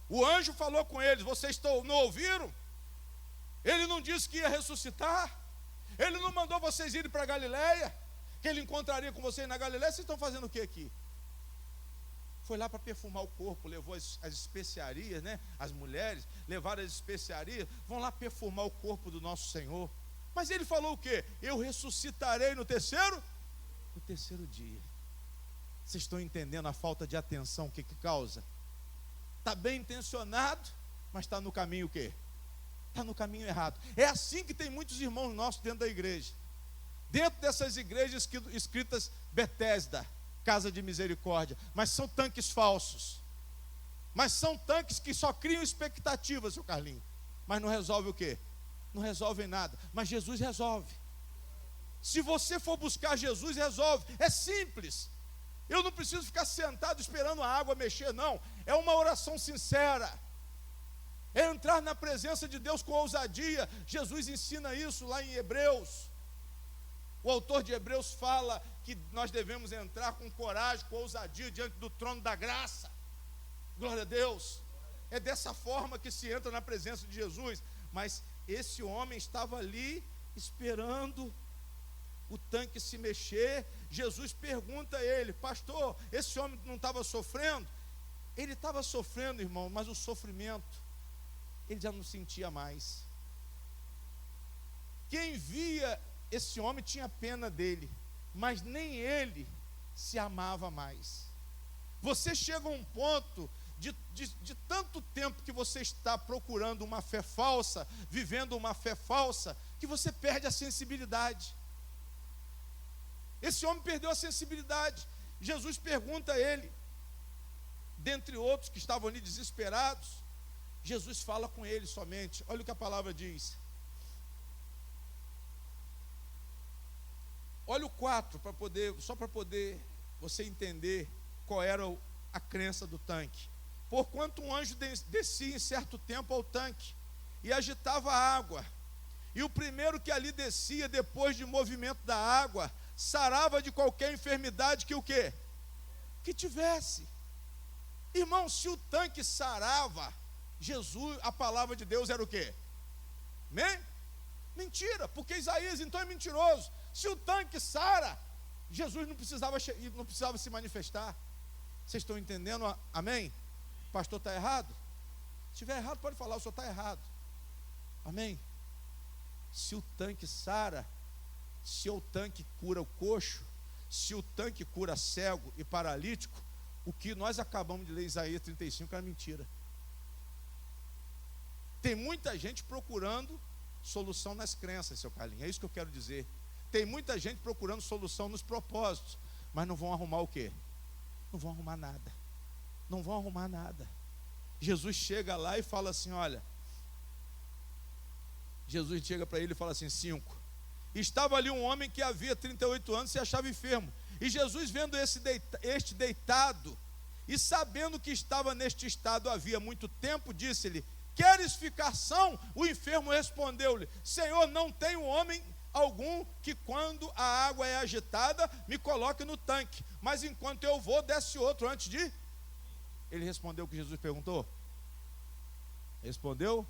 O anjo falou com eles, vocês não ouviram? Ele não disse que ia ressuscitar? Ele não mandou vocês irem para Galileia? Que ele encontraria com vocês na Galileia? Vocês estão fazendo o que aqui? Foi lá para perfumar o corpo, levou as especiarias, né? As mulheres levaram as especiarias, vão lá perfumar o corpo do nosso Senhor. Mas ele falou o quê? Eu ressuscitarei no terceiro dia. Vocês estão entendendo a falta de atenção, o que causa? Está bem intencionado, mas está no caminho o quê? Está no caminho errado. É assim que tem muitos irmãos nossos dentro da igreja. Dentro dessas igrejas escritas Betesda, Casa de Misericórdia, mas são tanques falsos. Mas são tanques que só criam expectativas, seu Carlinhos. Mas não resolve o quê? Não resolvem nada. Mas Jesus resolve. Se você for buscar Jesus, resolve. É simples. Eu não preciso ficar sentado esperando a água mexer, não. É uma oração sincera. É entrar na presença de Deus com ousadia. Jesus ensina isso lá em Hebreus. O autor de Hebreus fala que nós devemos entrar com coragem, com ousadia diante do trono da graça. Glória a Deus. É dessa forma que se entra na presença de Jesus. Mas esse homem estava ali esperando o tanque se mexer. Jesus pergunta a ele, pastor, esse homem não estava sofrendo? Ele estava sofrendo, irmão, mas o sofrimento ele já não sentia mais. Quem via esse homem tinha pena dele, mas nem ele se amava mais. Você chega a um ponto de tanto tempo que você está procurando uma fé falsa, vivendo uma fé falsa, que você perde a sensibilidade. Esse homem perdeu a sensibilidade. Jesus pergunta a ele, dentre outros que estavam ali desesperados, Jesus fala com ele somente. Olha o que a palavra diz. Olha o 4, só para poder você entender qual era a crença do tanque. Porquanto um anjo descia em certo tempo ao tanque e agitava a água. E o primeiro que ali descia, depois de movimento da água, sarava de qualquer enfermidade que o quê? Que tivesse. Irmão, se o tanque sarava, Jesus, a palavra de Deus era o quê? Mentira, porque Isaías então é mentiroso. Se o tanque sara, Jesus não precisava se manifestar. Vocês estão entendendo? Amém? O pastor está errado? Se estiver errado, pode falar, o senhor está errado. Amém? Se o tanque sara, se o tanque cura o coxo, se o tanque cura cego e paralítico, o que nós acabamos de ler em Isaías 35 é mentira. Tem muita gente procurando solução nas crenças, seu Carlinhos, é isso que eu quero dizer. Tem muita gente procurando solução nos propósitos, mas não vão arrumar o quê? Não vão arrumar nada. Não vão arrumar nada. Jesus chega lá e fala assim, olha, Jesus chega para ele e fala assim, 5. Estava ali um homem que havia 38 anos e se achava enfermo. E Jesus, vendo este deitado, e sabendo que estava neste estado havia muito tempo, disse-lhe, queres ficar são? O enfermo respondeu-lhe, Senhor, não tenho homem algum que quando a água é agitada, me coloque no tanque. mas enquanto eu vou, desce outro antes de... Ele respondeu o que Jesus perguntou? Respondeu?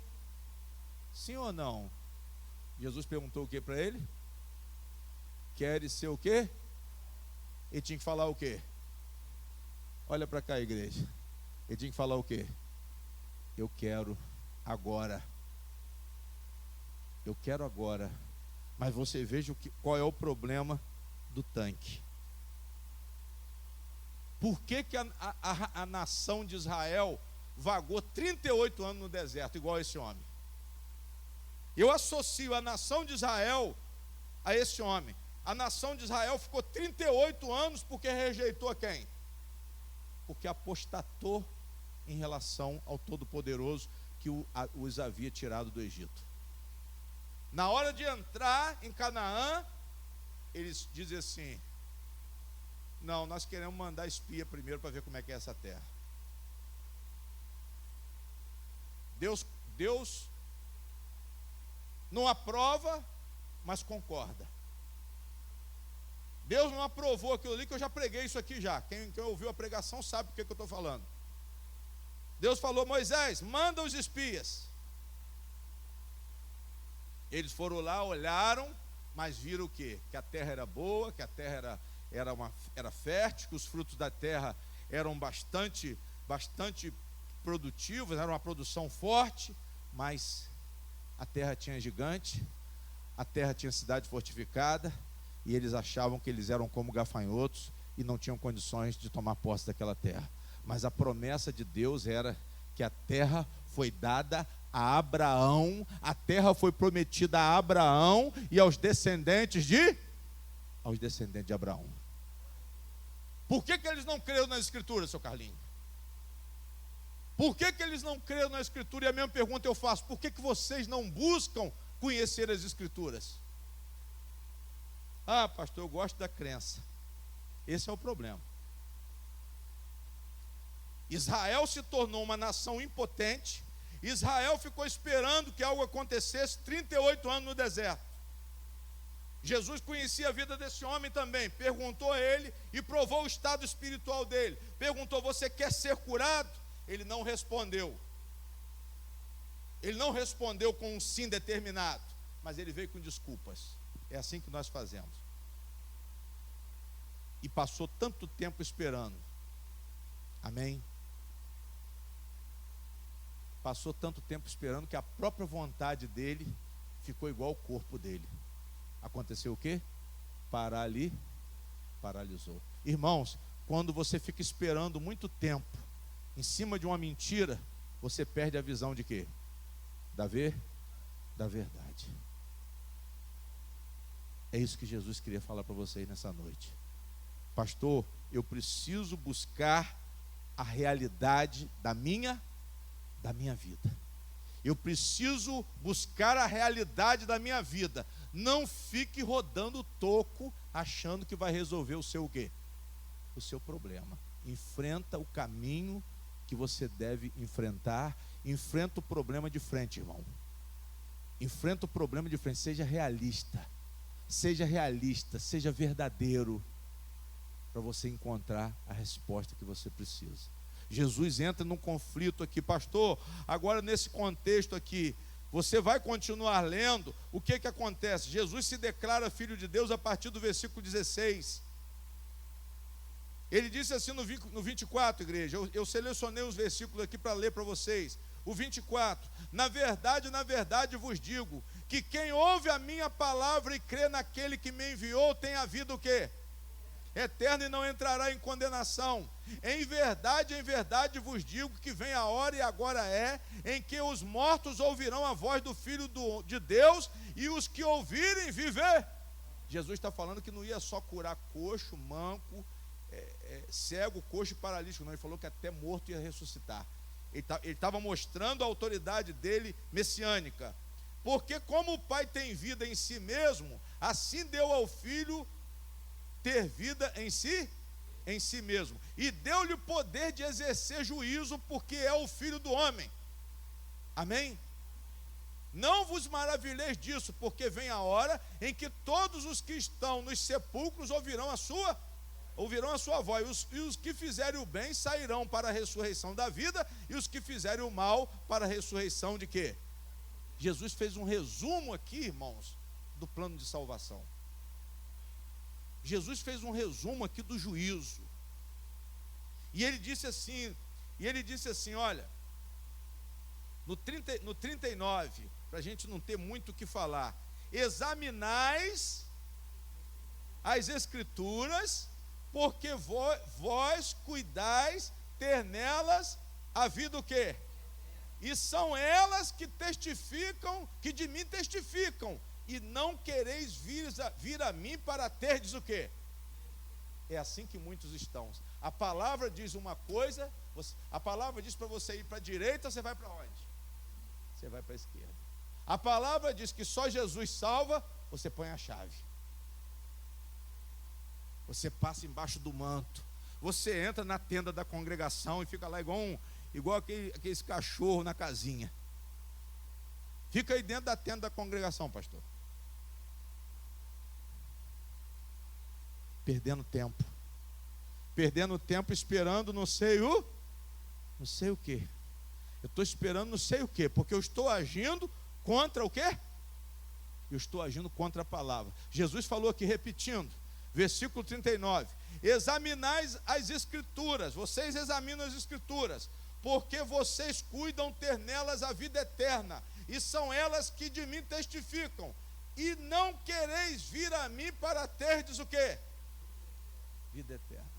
Sim ou não? Jesus perguntou o que para ele? Queres ser o quê? Ele tinha que falar o quê? Olha para cá, igreja. Ele tinha que falar o quê? Eu quero agora. Eu quero agora. Mas você veja qual é o problema do tanque. Por que a nação de Israel vagou 38 anos no deserto, igual esse homem? Eu associo a nação de Israel a esse homem. A nação de Israel ficou 38 anos porque rejeitou a quem? Porque apostatou em relação ao Todo-Poderoso que os havia tirado do Egito. Na hora de entrar em Canaã, eles dizem assim: não, nós queremos mandar espia primeiro para ver como é que é essa terra. Deus não aprova, mas concorda. Deus não aprovou aquilo ali, que eu já preguei isso aqui já. Quem ouviu a pregação sabe o que eu estou falando. Deus falou: Moisés, manda os espias. Eles foram lá, olharam, mas viram o quê? Que a terra era boa, que a terra era fértil, que os frutos da terra eram bastante produtivos, era uma produção forte, mas a terra tinha gigante, a terra tinha cidade fortificada, e eles achavam que eles eram como gafanhotos e não tinham condições de tomar posse daquela terra. Mas a promessa de Deus era que a terra foi dada a Abraão, a terra foi prometida a Abraão e aos descendentes de Abraão. Por que eles não creram na Escritura, seu Carlinhos? Por que eles não creram na Escritura? E a mesma pergunta eu faço: por que vocês não buscam conhecer as Escrituras? Ah, pastor, eu gosto da crença. Esse é o problema. Israel se tornou uma nação impotente. Israel ficou esperando que algo acontecesse 38 anos no deserto. Jesus conhecia a vida desse homem também, perguntou a ele e provou o estado espiritual dele. Perguntou: você quer ser curado? Ele não respondeu. Ele não respondeu com um sim determinado, mas ele veio com desculpas. É assim que nós fazemos. E passou tanto tempo esperando. Amém? Passou tanto tempo esperando que a própria vontade dele ficou igual ao corpo dele. Aconteceu o quê? Paralisou. Irmãos, quando você fica esperando muito tempo em cima de uma mentira, você perde a visão de quê? Da verdade. É isso que Jesus queria falar para vocês nessa noite. Pastor, eu preciso buscar a realidade da minha vida. Eu preciso buscar a realidade da minha vida. Não fique rodando toco achando que vai resolver o seu quê? O seu problema. Enfrenta o caminho que você deve enfrentar. Enfrenta o problema de frente, irmão. Enfrenta o problema de frente. Seja realista. Seja verdadeiro, para você encontrar a resposta que você precisa. Jesus entra num conflito aqui, pastor. Agora, nesse contexto aqui, você vai continuar lendo. O que acontece? Jesus se declara filho de Deus a partir do versículo 16. Ele disse assim no 24, igreja. Eu selecionei os versículos aqui para ler para vocês. O 24: na verdade vos digo, que quem ouve a minha palavra e crê naquele que me enviou, tem a vida o quê? Eterna, e não entrará em condenação. Em verdade vos digo que vem a hora, e agora é, em que os mortos ouvirão a voz do Filho de Deus, e os que ouvirem viver. Jesus está falando que não ia só curar coxo, manco, cego, coxo e paralítico, não. Ele falou que até morto ia ressuscitar. Ele estava mostrando a autoridade dele messiânica. Porque como o Pai tem vida em si mesmo, assim deu ao Filho ter vida em si mesmo, e deu-lhe o poder de exercer juízo, porque é o Filho do homem. Amém? Não vos maravilheis disso, porque vem a hora em que todos os que estão nos sepulcros ouvirão a sua ouvirão a sua voz, e os que fizerem o bem sairão para a ressurreição da vida, e os que fizerem o mal para a ressurreição de quê? Jesus fez um resumo aqui, irmãos, do plano de salvação. Jesus fez um resumo aqui do juízo. E ele disse assim, olha, no 39, para a gente não ter muito o que falar, examinais as Escrituras, porque vós cuidais ter nelas a vida o quê? E são elas que testificam, que de mim testificam, e não quereis vir a mim para terdes o quê? É assim que muitos estão. A palavra diz uma coisa, a palavra diz para você ir para a direita, você vai para onde? Você vai para a esquerda. A palavra diz que só Jesus salva, você põe a chave. Você passa embaixo do manto. Você entra na tenda da congregação e fica lá igual aqueles cachorros na casinha. Fica aí dentro da tenda da congregação, pastor. Perdendo tempo. Perdendo tempo esperando não sei o quê. Eu estou esperando não sei o quê, porque eu estou agindo contra o quê? Eu estou agindo contra a palavra. Jesus falou aqui, repetindo, versículo 39, examinais as Escrituras, vocês examinam as Escrituras, porque vocês cuidam ter nelas a vida eterna, e são elas que de mim testificam, e não quereis vir a mim para terdes o quê? Vida eterna.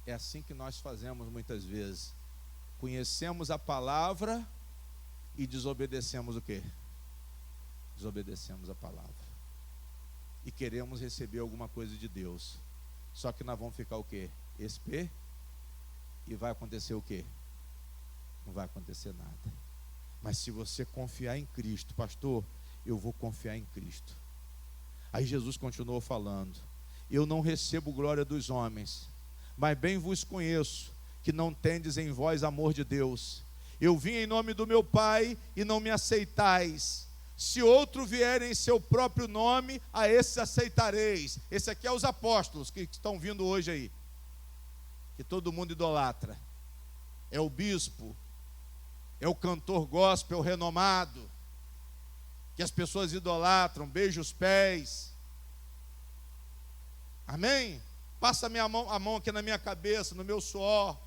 É assim que nós fazemos muitas vezes. Conhecemos a palavra e desobedecemos o quê? Desobedecemos a palavra. E queremos receber alguma coisa de Deus. Só que nós vamos ficar o quê? E vai acontecer o quê? Não vai acontecer nada. Mas se você confiar em Cristo, pastor, eu vou confiar em Cristo. Aí Jesus continuou falando, eu não recebo glória dos homens, mas bem vos conheço, que não tendes em vós amor de Deus. Eu vim em nome do meu Pai, e não me aceitais. Se outro vier em seu próprio nome, a esses aceitareis. Esse aqui é os apóstolos que estão vindo hoje aí, que todo mundo idolatra. É o bispo, é o cantor gospel renomado, que as pessoas idolatram, beijam os pés. Amém? Passa a mão aqui na minha cabeça, no meu suor.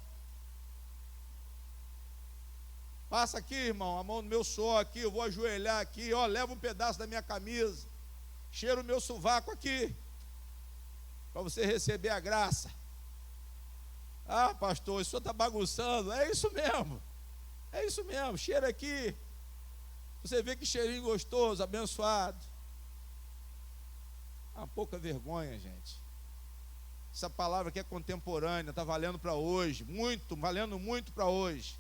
Passa aqui, irmão, a mão no meu suor aqui, eu vou ajoelhar aqui, leva um pedaço da minha camisa, cheira o meu sovaco aqui, para você receber a graça. Ah, pastor, o senhor está bagunçando. É isso mesmo, cheira aqui, você vê que cheirinho gostoso, abençoado. Ah, pouca vergonha, gente. Essa palavra aqui é contemporânea, está valendo para hoje, valendo muito para hoje.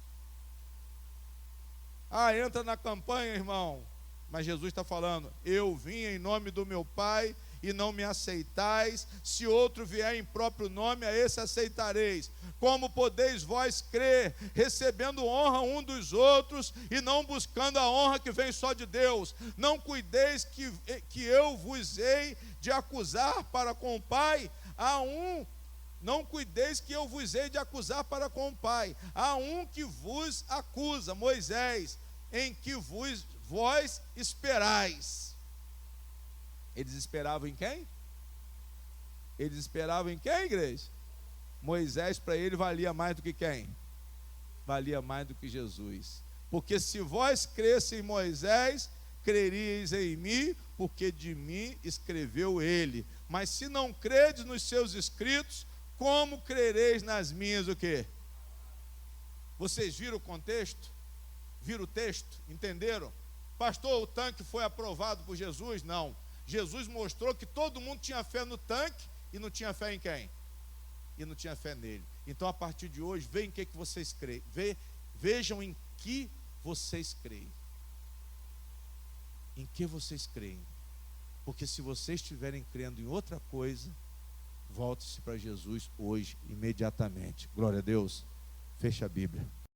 Ah, entra na campanha, irmão. Mas Jesus está falando, eu vim em nome do meu Pai, e não me aceitais. Se outro vier em próprio nome, a esse aceitareis. Como podeis vós crer, recebendo honra um dos outros, e não buscando a honra que vem só de Deus? Não cuideis que eu vos hei de acusar para com o Pai. Não cuideis que eu vos hei de acusar para com o Pai. Há um que vos acusa, Moisés, em que vós esperais. Eles esperavam em quem? Eles esperavam em quem, igreja? Moisés, para ele, valia mais do que quem? Valia mais do que Jesus. Porque se vós cresse em Moisés, creríeis em mim, porque de mim escreveu ele. Mas se não credes nos seus escritos, como crereis nas minhas o quê? Vocês viram o contexto? Viram o texto? Entenderam? Pastor, o tanque foi aprovado por Jesus? Não. Jesus mostrou que todo mundo tinha fé no tanque e não tinha fé em quem? E não tinha fé nele. Então, a partir de hoje, vejam em que vocês creem. Vejam em que vocês creem. Em que vocês creem. Porque se vocês estiverem crendo em outra coisa, volte-se para Jesus hoje, imediatamente. Glória a Deus. Feche a Bíblia.